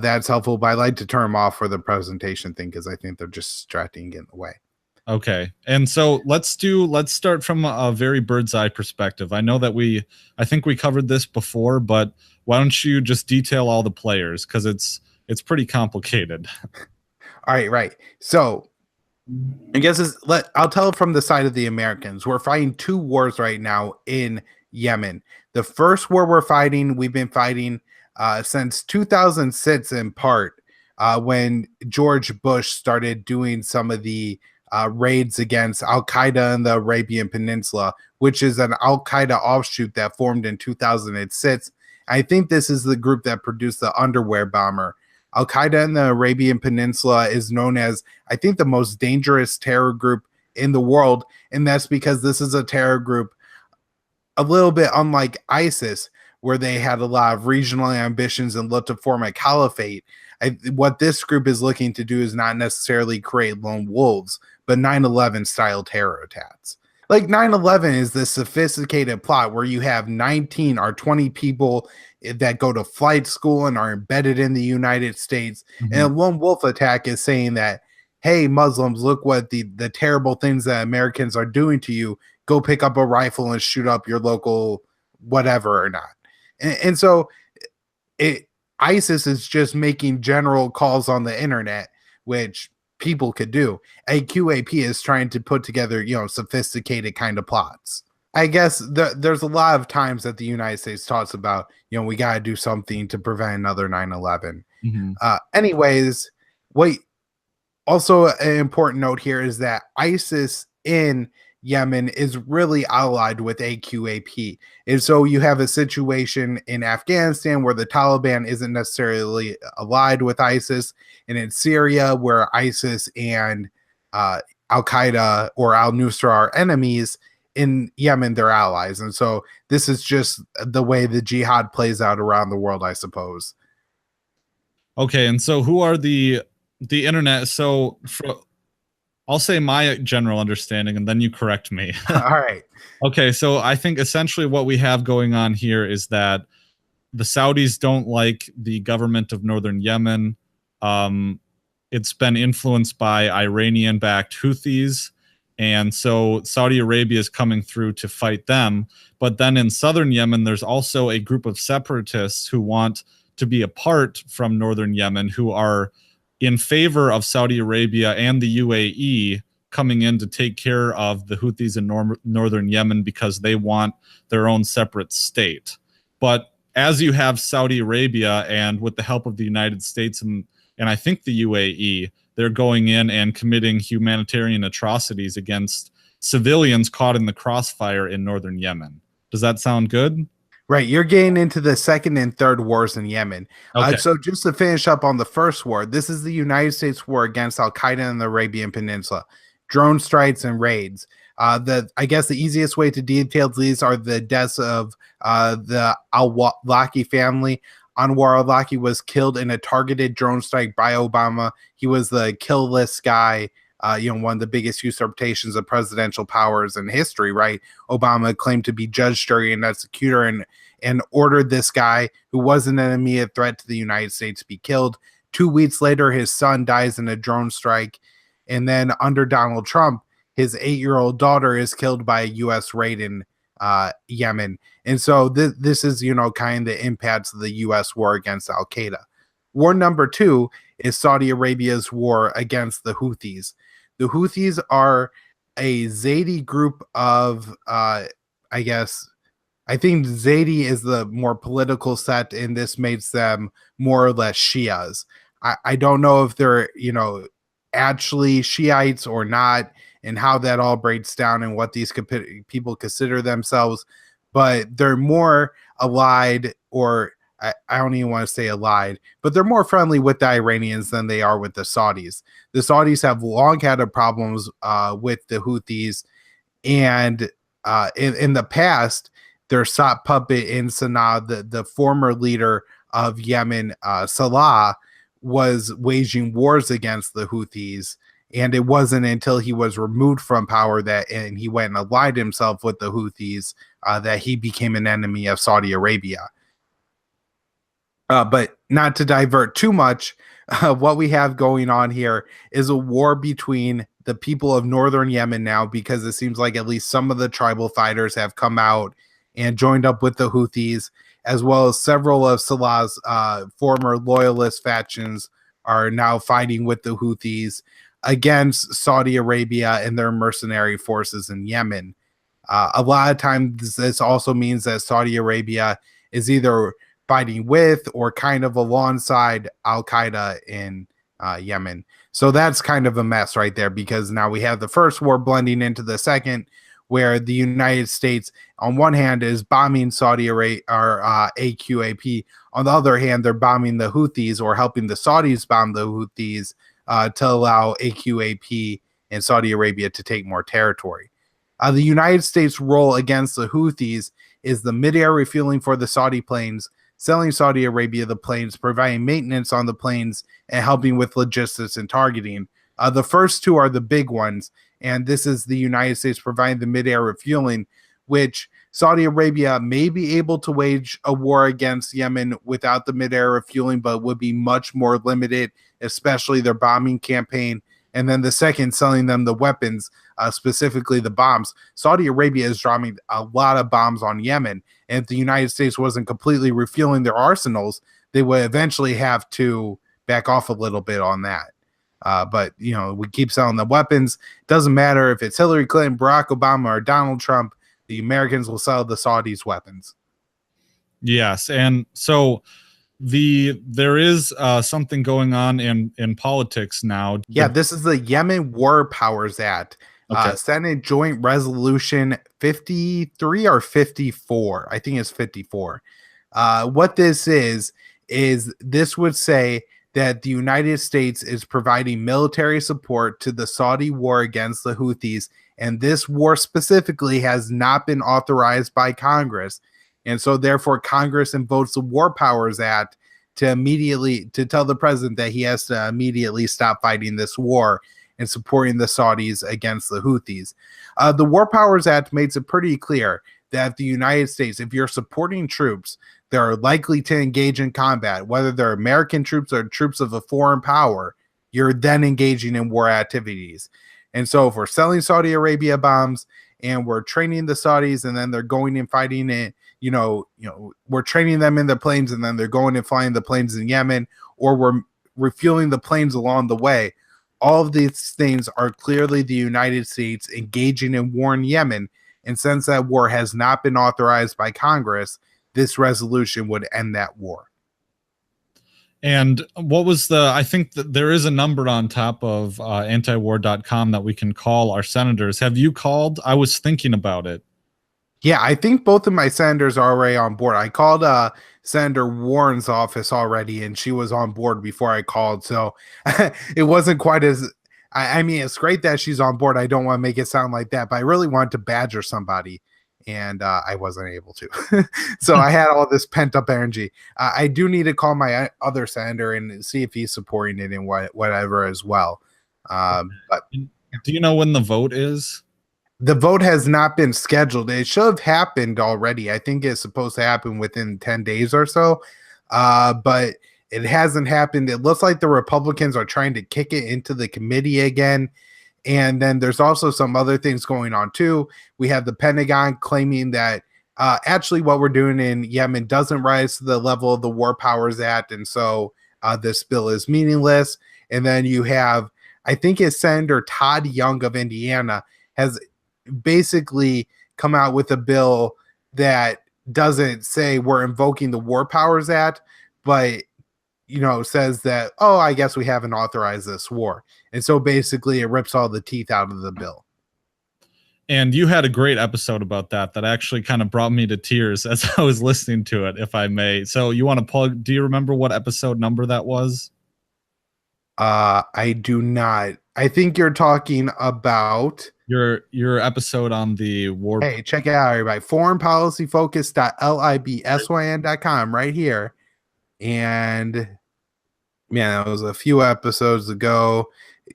that's helpful. But I like to turn them off for the presentation thing because I think they're just distracting and get in the way. Okay. And so let's start from a very bird's eye perspective. I know that I think we covered this before, but why don't you just detail all the players? Because it's pretty complicated. All right. So I guess I'll tell it from the side of the Americans. We're fighting two wars right now in Yemen. The first war we've been fighting since 2006 in part, when George Bush started doing some of the raids against Al-Qaeda in the Arabian Peninsula, which is an Al-Qaeda offshoot that formed in 2006. I think this is the group that produced the underwear bomber. Al-Qaeda in the Arabian Peninsula is known as, I think, the most dangerous terror group in the world, and that's because this is a terror group a little bit unlike ISIS, where they had a lot of regional ambitions and looked to form a caliphate. What this group is looking to do is not necessarily create lone wolves, but 9/11 style terror attacks. Like 9/11 is this sophisticated plot where you have 19 or 20 people that go to flight school and are embedded in the United States. Mm-hmm. And a lone wolf attack is saying that, hey, Muslims, look what the terrible things that Americans are doing to you. Go pick up a rifle and shoot up your local whatever or not. And so ISIS is just making general calls on the internet, which people could do. AQAP is trying to put together, sophisticated kind of plots. I guess there's a lot of times that the United States talks about, we got to do something to prevent another 9/11. Mm-hmm. Anyways, also an important note here is that ISIS in Yemen is really allied with AQAP. And so you have a situation in Afghanistan where the Taliban isn't necessarily allied with ISIS, and in Syria where ISIS and Al-Qaeda or Al-Nusra are enemies. In Yemen, they're allies. And so this is just the way the jihad plays out around the world, I suppose. Okay, and so who are the internet? So I'll say my general understanding, and then you correct me. All right. Okay, so I think essentially what we have going on here is that the Saudis don't like the government of northern Yemen. It's been influenced by Iranian-backed Houthis, and so Saudi Arabia is coming through to fight them. But then in southern Yemen, there's also a group of separatists who want to be apart from northern Yemen, who are in favor of Saudi Arabia and the UAE coming in to take care of the Houthis in northern Yemen because they want their own separate state. But as you have Saudi Arabia, and with the help of the United States and I think the UAE, they're going in and committing humanitarian atrocities against civilians caught in the crossfire in northern Yemen. Does that sound good? Right. You're getting into the second and third wars in Yemen. Okay. So just to finish up on the first war, this is the United States war against Al-Qaeda in the Arabian Peninsula. Drone strikes and raids. I guess the easiest way to detail these are the deaths of the al-Awlaki family. Anwar al-Awlaki was killed in a targeted drone strike by Obama. He was the kill list guy, one of the biggest usurpations of presidential powers in history, right? Obama claimed to be judge, jury, and executor and ordered this guy, who wasn't an immediate threat to the United States, be killed. 2 weeks later, his son dies in a drone strike. And then under Donald Trump, his 8-year-old daughter is killed by a U.S. raid in Yemen. And so this is, kind of the impacts of the U.S. war against Al Qaeda. War number 2 is Saudi Arabia's war against the Houthis. The Houthis are a Zaidi group of, I think Zaidi is the more political set, and this makes them more or less Shias. I don't know if they're, actually Shiites or not, and how that all breaks down and what these people consider themselves, but they're more allied, or I don't even want to say allied, but they're more friendly with the Iranians than they are with the Saudis. The Saudis have long had problems with the Houthis, and in the past, their sock puppet in Sana'a, the former leader of Yemen, Salah, was waging wars against the Houthis. And it wasn't until he was removed from power and he went and allied himself with the Houthis that he became an enemy of Saudi Arabia. But not to divert too much, what we have going on here is a war between the people of northern Yemen now, because it seems like at least some of the tribal fighters have come out and joined up with the Houthis, as well as several of Salah's former loyalist factions are now fighting with the Houthis against Saudi Arabia and their mercenary forces in Yemen. A lot of times this also means that Saudi Arabia is either fighting with or kind of alongside Al Qaeda in Yemen. So that's kind of a mess right there, because now we have the first war blending into the second, where the United States, on one hand, is bombing Saudi Arabia or AQAP. On the other hand, they're bombing the Houthis, or helping the Saudis bomb the Houthis to allow AQAP and Saudi Arabia to take more territory. The United States' role against the Houthis is the mid-air refueling for the Saudi planes, selling Saudi Arabia the planes, providing maintenance on the planes, and helping with logistics and targeting. The first two are the big ones, and this is the United States providing the mid-air refueling, which Saudi Arabia may be able to wage a war against Yemen without the mid-air refueling, but would be much more limited, especially their bombing campaign. And then the second, selling them the weapons, specifically the bombs. Saudi Arabia is dropping a lot of bombs on Yemen, and if the United States wasn't completely refueling their arsenals, they would eventually have to back off a little bit on that. But, we keep selling the weapons. Doesn't matter if it's Hillary Clinton, Barack Obama, or Donald Trump, the Americans will sell the Saudis weapons. Yes. And so there is something going on in politics now. Yeah, this is the Yemen War Powers Act. Okay. Senate Joint Resolution 53 or 54. I think it's 54. What this is this would say that the United States is providing military support to the Saudi war against the Houthis, and this war specifically has not been authorized by Congress. And so therefore Congress invokes the War Powers Act to tell the president that he has to immediately stop fighting this war and supporting the Saudis against the Houthis. The War Powers Act makes it pretty clear that the United States, if you're supporting troops that are likely to engage in combat, whether they're American troops or troops of a foreign power, you're then engaging in war activities. And so if we're selling Saudi Arabia bombs and we're training the Saudis, and then they're going and fighting it, we're training them in the planes, and then they're going and flying the planes in Yemen, or we're refueling the planes along the way. All of these things are clearly the United States engaging in war in Yemen. And since that war has not been authorized by Congress, this resolution would end that war. And what was I think that there is a number on top of antiwar.com that we can call our senators. Have you called? I was thinking about it. Yeah, I think both of my senators are already on board. I called Senator Warren's office already, and she was on board before I called. So it wasn't quite as, I mean, it's great that she's on board. I don't want to make it sound like that, but I really wanted to badger somebody, and I wasn't able to. So I had all this pent up energy. I do need to call my other senator and see if he's supporting it and whatever as well. But do you know when the vote is? The vote has not been scheduled. It should have happened already. I think it's supposed to happen within 10 days or so. But It hasn't happened. It looks like the Republicans are trying to kick it into the committee again. And then there's also some other things going on too. We have the Pentagon claiming that actually what we're doing in Yemen doesn't rise to the level of the War Powers Act. And so this bill is meaningless. And then you have, I think it's Senator Todd Young of Indiana has basically come out with a bill that doesn't say we're invoking the War Powers Act, but says that, oh, I guess we haven't authorized this war. And so basically it rips all the teeth out of the bill. And you had a great episode about that actually kind of brought me to tears as I was listening to it, if I may. So you want to plug, do you remember what episode number that was? I do not. I think you're talking about your episode on the war. Hey, check it out, everybody. foreignpolicyfocus.libsyn.com right here. And man, that was a few episodes ago.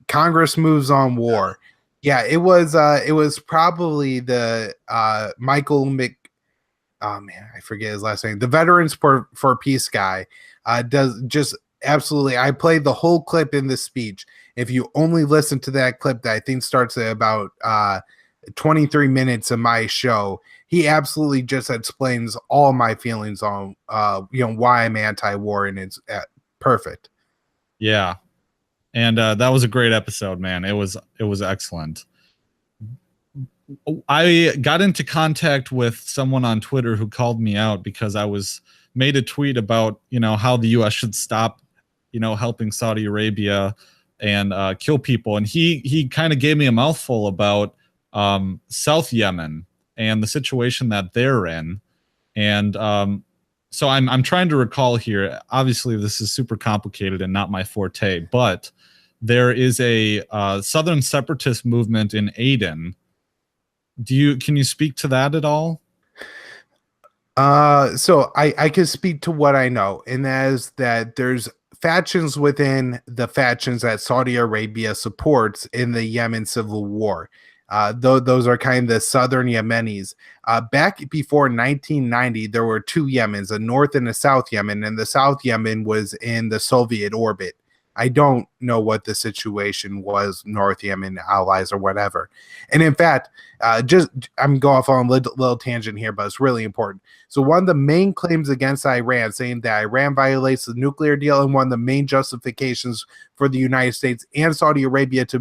Congress moves on war. Yeah, it was probably the Michael oh man, I forget his last name. The Veterans for Peace guy does just absolutely. I played the whole clip in this speech. If you only listen to that clip that I think starts at about 23 minutes of my show, he absolutely just explains all my feelings on why I'm anti-war, and it's perfect. Yeah. And that was a great episode, man. It was excellent. I got into contact with someone on Twitter who called me out because I made a tweet about, how the US should stop, helping Saudi Arabia and kill people. And he kind of gave me a mouthful about South Yemen and the situation that they're in. And so I'm trying to recall here. Obviously, this is super complicated and not my forte, but there is a Southern separatist movement in Aden. Can you speak to that at all? So I can speak to what I know, and that is that there's factions within the factions that Saudi Arabia supports in the Yemen civil war. Those are kind of the Southern Yemenis. Back before 1990, there were two Yemens, a North and a South Yemen, and the South Yemen was in the Soviet orbit. I don't know what the situation was, North Yemen allies or whatever. And in fact, I'm going off on a little tangent here, but it's really important. So one of the main claims against Iran, saying that Iran violates the nuclear deal, and one of the main justifications for the United States and Saudi Arabia to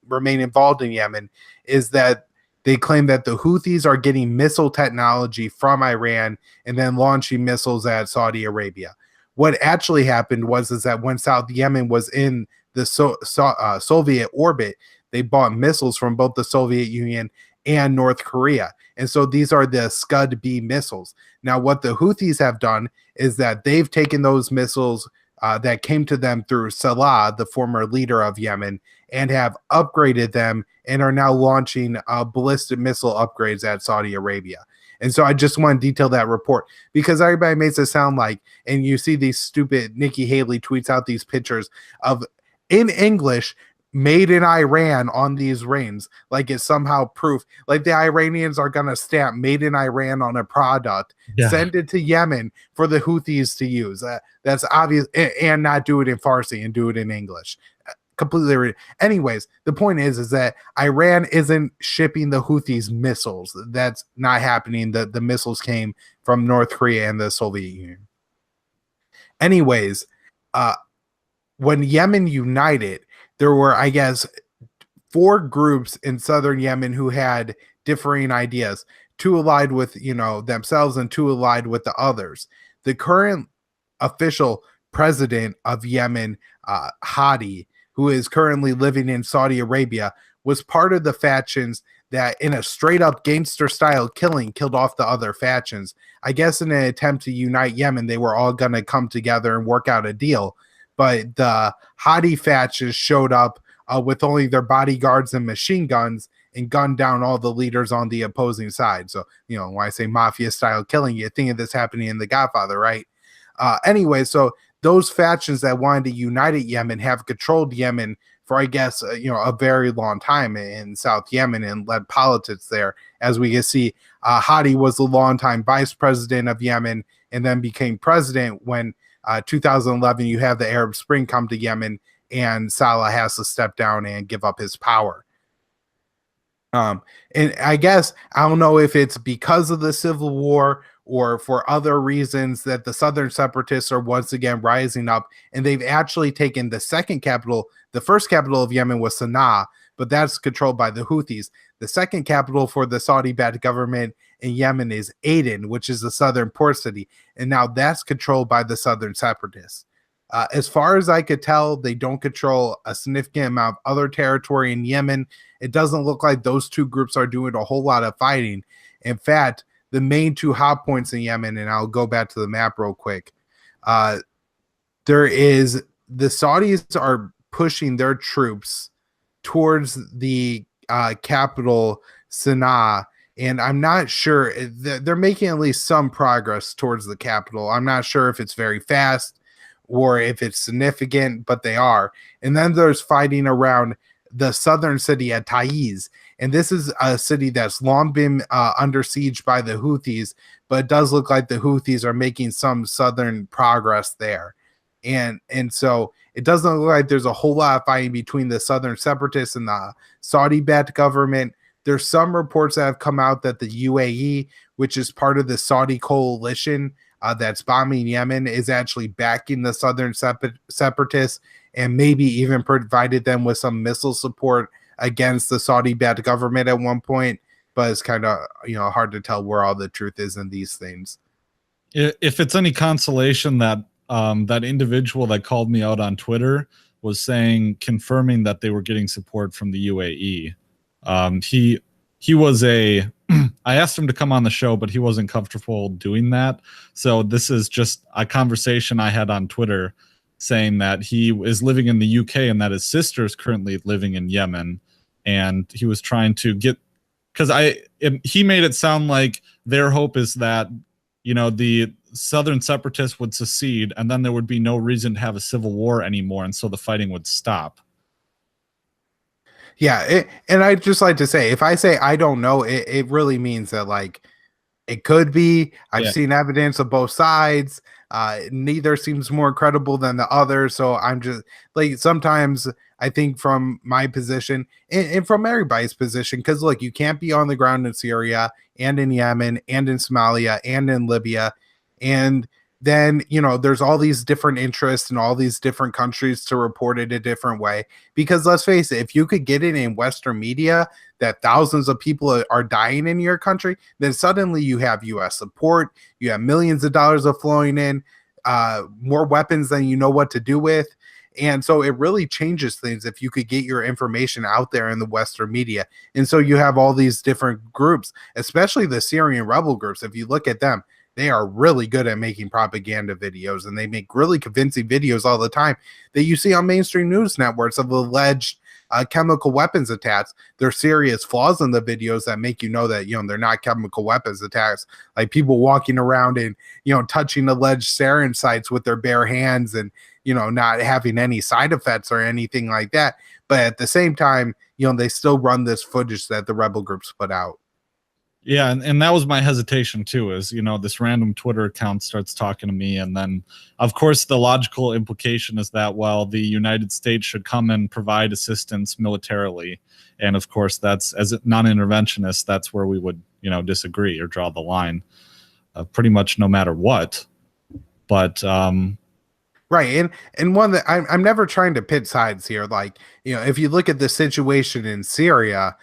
remain involved in Yemen, is that they claim that the Houthis are getting missile technology from Iran and then launching missiles at Saudi Arabia. What actually happened is that when South Yemen was in the Soviet orbit, they bought missiles from both the Soviet Union and North Korea. And so these are the Scud-B missiles. Now, what the Houthis have done is that they've taken those missiles that came to them through Salah, the former leader of Yemen, and have upgraded them and are now launching ballistic missile upgrades at Saudi Arabia. And so I just want to detail that report because everybody makes it sound like, and you see these stupid Nikki Haley tweets out these pictures of, in English, made in Iran on these rings, like it's somehow proof. Like the Iranians are going to stamp made in Iran on a product, send it to Yemen for the Houthis to use. That's obvious, and not do it in Farsi and do it in English. Completely. Anyways, the point is that Iran isn't shipping the Houthis missiles. That's not happening. The missiles came from North Korea and the Soviet Union. Anyways, when Yemen united, there were, I guess, 4 groups in southern Yemen who had differing ideas. 2 allied with, themselves, and 2 allied with the others. The current official president of Yemen, Hadi, who is currently living in Saudi Arabia, was part of the factions that, in a straight-up gangster-style killing, killed off the other factions. I guess in an attempt to unite Yemen, they were all going to come together and work out a deal. But the Hadi factions showed up with only their bodyguards and machine guns and gunned down all the leaders on the opposing side. So, when I say mafia-style killing, you think of this happening in The Godfather, right? Anyway, so those factions that wanted to unite Yemen have controlled Yemen for, I guess, a very long time in South Yemen and led politics there. As we can see, Hadi was the longtime vice president of Yemen and then became president when 2011, you have the Arab Spring come to Yemen, and Saleh has to step down and give up his power. And I guess I don't know if it's because of the civil war or for other reasons that the Southern separatists are once again rising up, and they've actually taken the second capital. The first capital of Yemen was Sana'a, but that's controlled by the Houthis. The second capital for the Saudi-backed government in Yemen is Aden, which is the southern port city, and now that's controlled by the Southern separatists. As far as I could tell, they don't control a significant amount of other territory in Yemen. It doesn't look like those two groups are doing a whole lot of fighting. In fact, the main two hot points in Yemen, and I'll go back to the map real quick. The Saudis are pushing their troops towards the capital, Sana'a, and I'm not sure. They're making at least some progress towards the capital. I'm not sure if it's very fast or if it's significant, but they are. And then there's fighting around the southern city at Taiz. And this is a city that's long been under siege by the Houthis, but it does look like the Houthis are making some southern progress there. And so it doesn't look like there's a whole lot of fighting between the Southern separatists and the Saudi-backed government. There's some reports that have come out that the UAE, which is part of the Saudi coalition that's bombing Yemen, is actually backing the Southern separatists and maybe even provided them with some missile support against the Saudi-backed government at one point. But it's kind of hard to tell where all the truth is in these things. If it's any consolation, that that individual that called me out on Twitter was confirming that they were getting support from the UAE. He was I asked him to come on the show, but he wasn't comfortable doing that. So this is just a conversation I had on Twitter saying that he is living in the UK and that his sister is currently living in Yemen. And he was trying to get, because he made it sound like their hope is that, the Southern separatists would secede and then there would be no reason to have a civil war anymore. And so the fighting would stop. Yeah, and I'd just like to say, if I say I don't know, it really means that, like, it could be. I've seen evidence of both sides. Neither seems more credible than the other. So I'm just like, sometimes I think from my position and from everybody's position, because look, you can't be on the ground in Syria and in Yemen and in Somalia and in Libya. And then, there's all these different interests in all these different countries to report it a different way. Because let's face it, if you could get it in Western media that thousands of people are dying in your country, then suddenly you have U.S. support, you have millions of dollars of flowing in, more weapons than you know what to do with. And so it really changes things if you could get your information out there in the Western media. And so you have all these different groups, especially the Syrian rebel groups. If you look at them, they are really good at making propaganda videos, and they make really convincing videos all the time that you see on mainstream news networks of alleged chemical weapons attacks. There's serious flaws in the videos that make you know that, they're not chemical weapons attacks, like people walking around and, touching alleged sarin sites with their bare hands and, not having any side effects or anything like that. But at the same time, they still run this footage that the rebel groups put out. Yeah, and that was my hesitation too, is, this random Twitter account starts talking to me, and then, of course, the logical implication is that, well, the United States should come and provide assistance militarily. And, of course, that's, as non-interventionists, that's where we would, disagree or draw the line, pretty much no matter what. But right, and one that I'm never trying to pit sides here. Like, if you look at the situation in Syria,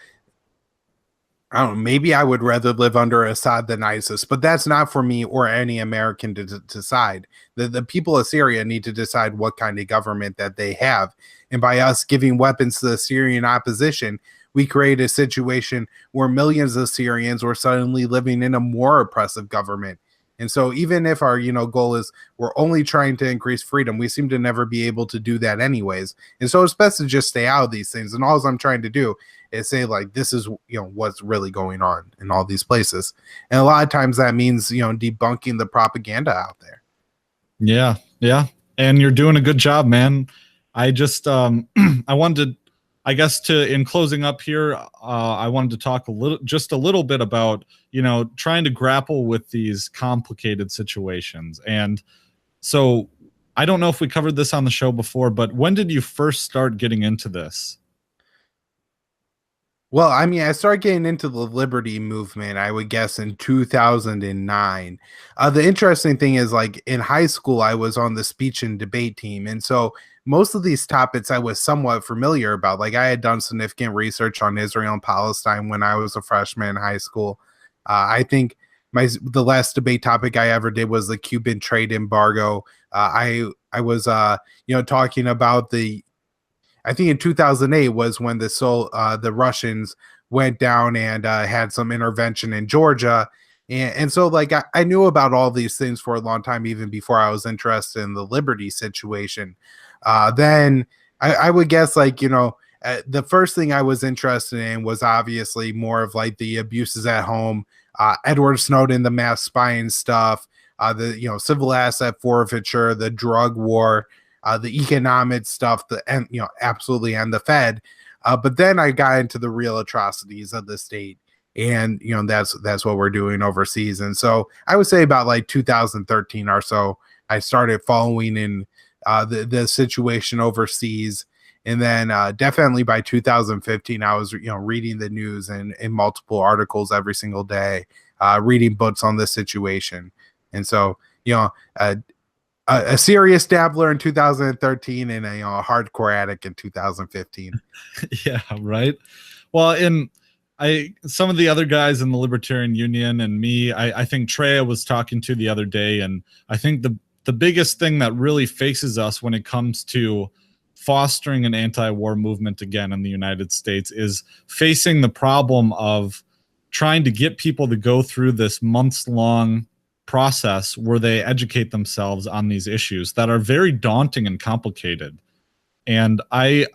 I don't know, maybe I would rather live under Assad than ISIS, but that's not for me or any American to decide. The people of Syria need to decide what kind of government that they have. And by us giving weapons to the Syrian opposition, we create a situation where millions of Syrians were suddenly living in a more oppressive government. And so even if our, goal is we're only trying to increase freedom, we seem to never be able to do that anyways. And so it's best to just stay out of these things. And all I'm trying to do is say, like, this is, what's really going on in all these places. And a lot of times that means, debunking the propaganda out there. Yeah. And you're doing a good job, man. I just, I wanted to, I guess, in closing up here, I wanted to talk a little bit about, trying to grapple with these complicated situations. And so I don't know if we covered this on the show before, but when did you first start getting into this? Well, I mean, I started getting into the liberty movement, I would guess, in 2009. The interesting thing is, like, in high school, I was on the speech and debate team. And so most of these topics I was somewhat familiar about. Like, I had done significant research on Israel and Palestine when I was a freshman in high school. I think the last debate topic I ever did was the Cuban trade embargo. I was talking about the I think in 2008 was when the Russians went down and had some intervention in Georgia. And so, like, I knew about all these things for a long time, even before I was interested in the liberty situation. Then I would guess, like, the first thing I was interested in was obviously more of like the abuses at home, Edward Snowden, the mass spying stuff, the civil asset forfeiture, the drug war, the economic stuff, absolutely, and the Fed. But then I got into the real atrocities of the state, and that's what we're doing overseas. And so I would say about like 2013 or so, I started following in the situation overseas. And then definitely by 2015, I was reading the news and in multiple articles every single day, reading books on the situation. And so a serious dabbler in 2013 and a hardcore addict in 2015. Yeah, right. Well, some of the other guys in the Libertarian Union and me, I think Treya was talking to the other day, and I think the biggest thing that really faces us when it comes to fostering an anti-war movement again in the United States is facing the problem of trying to get people to go through this months-long process where they educate themselves on these issues that are very daunting and complicated. And I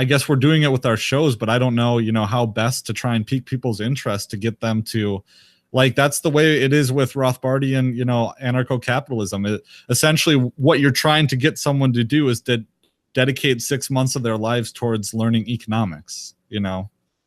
guess we're doing it with our shows, but I don't know, how best to try and pique people's interest to get them to, like, that's the way it is with Rothbardian, anarcho-capitalism. Essentially, what you're trying to get someone to do is to dedicate 6 months of their lives towards learning economics,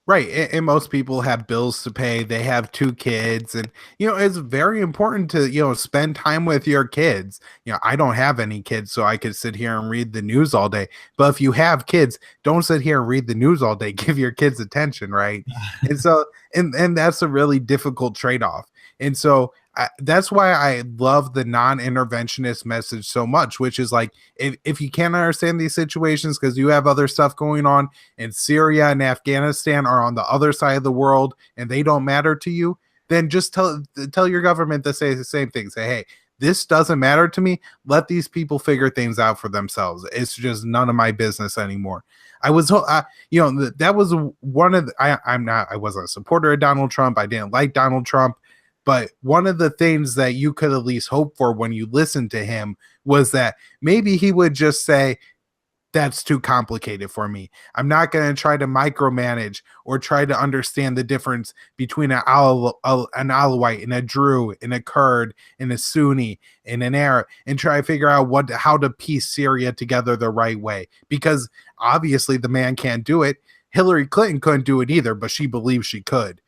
Right. And most people have bills to pay. They have 2 kids. And, it's very important to, spend time with your kids. I don't have any kids, so I could sit here and read the news all day. But if you have kids, don't sit here and read the news all day. Give your kids attention, right? And so, and that's a really difficult trade-off. And so that's why I love the non-interventionist message so much, which is like, if you can't understand these situations because you have other stuff going on, and Syria and Afghanistan are on the other side of the world and they don't matter to you, then just tell your government to say the same thing. Say, hey, this doesn't matter to me. Let these people figure things out for themselves. It's just none of my business anymore. I was, that was one of I wasn't a supporter of Donald Trump. I didn't like Donald Trump. But one of the things that you could at least hope for when you listen to him was that maybe he would just say, that's too complicated for me. I'm not going to try to micromanage or try to understand the difference between an Alawite and a Druze and a Kurd and a Sunni and an Arab, and try to figure out how to piece Syria together the right way. Because obviously the man can't do it. Hillary Clinton couldn't do it either, but she believes she could.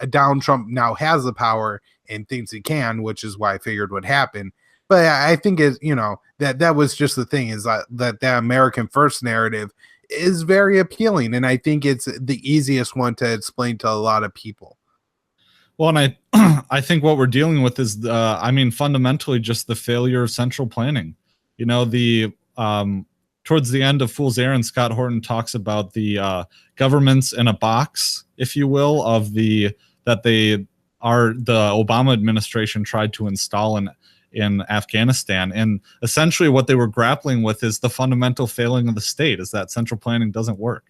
Donald Trump now has the power and thinks he can, which is why I figured would happen. But I think that was just the thing, is that American first narrative is very appealing. And I think it's the easiest one to explain to a lot of people. Well, and I think what we're dealing with is, fundamentally just the failure of central planning. Towards the end of Fool's Errand, Scott Horton talks about the governments in a box, if you will, the Obama administration tried to install in Afghanistan. And essentially what they were grappling with is the fundamental failing of the state, is that central planning doesn't work.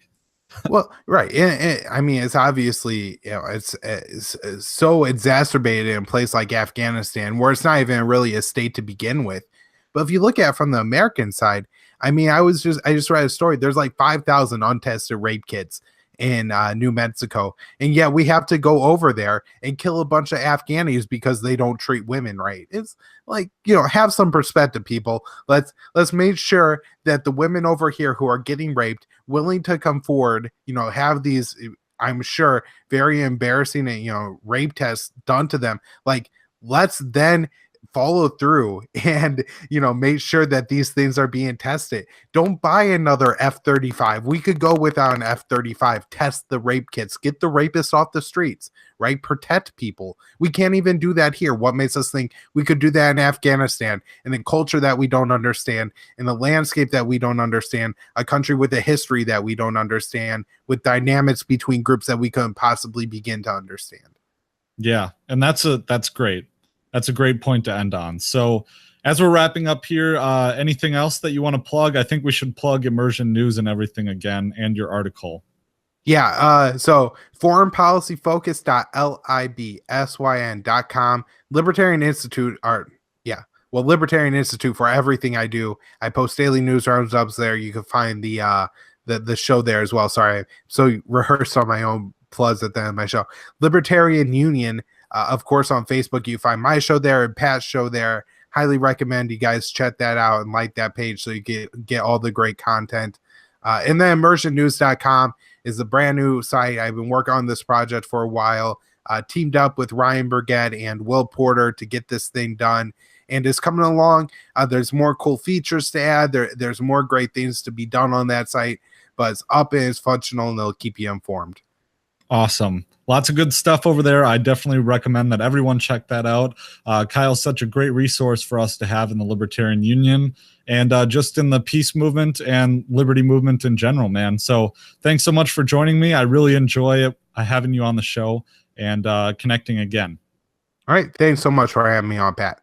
Well, right. It's obviously, it's so exacerbated in a place like Afghanistan, where it's not even really a state to begin with. But if you look at it from the American side, I just read a story. There's like 5,000 untested rape kits in New Mexico. And yet we have to go over there and kill a bunch of Afghanis because they don't treat women right. It's like, have some perspective, people. Let's make sure that the women over here who are getting raped, willing to come forward, have these, I'm sure, very embarrassing, rape tests done to them. Like, let's then follow through and make sure that these things are being tested. Don't buy another F-35. We could go without an F-35. Test the rape kits, get the rapists off the streets, right? Protect people. We can't even do that here. What makes us think we could do that in Afghanistan, in a culture that we don't understand, in a landscape that we don't understand, a country with a history that we don't understand, with dynamics between groups that we couldn't possibly begin to understand? Yeah, and that's great. That's a great point to end on. So as we're wrapping up here, anything else that you want to plug? I think we should plug Immersion News and everything again, and your article. Yeah, so foreignpolicyfocus.libsyn.com, Libertarian Institute Libertarian Institute for everything I do. I post daily news roundups there. You can find the show there as well. Sorry, I'm so rehearsed on my own plugs at the end of my show. Libertarian Union, of course, on Facebook. You find my show there and Pat's show there. Highly recommend you guys check that out and like that page so you get all the great content. And then immersionnews.com is the brand new site. I've been working on this project for a while, teamed up with Ryan Burgett and Will Porter to get this thing done, and it's coming along. There's more cool features to add. There's more great things to be done on that site, but it's up and it's functional, and it'll keep you informed. Awesome. Lots of good stuff over there. I definitely recommend that everyone check that out. Kyle's such a great resource for us to have in the Libertarian Union and just in the peace movement and liberty movement in general, man. So thanks so much for joining me. I really enjoy it, having you on the show and connecting again. All right. Thanks so much for having me on, Pat.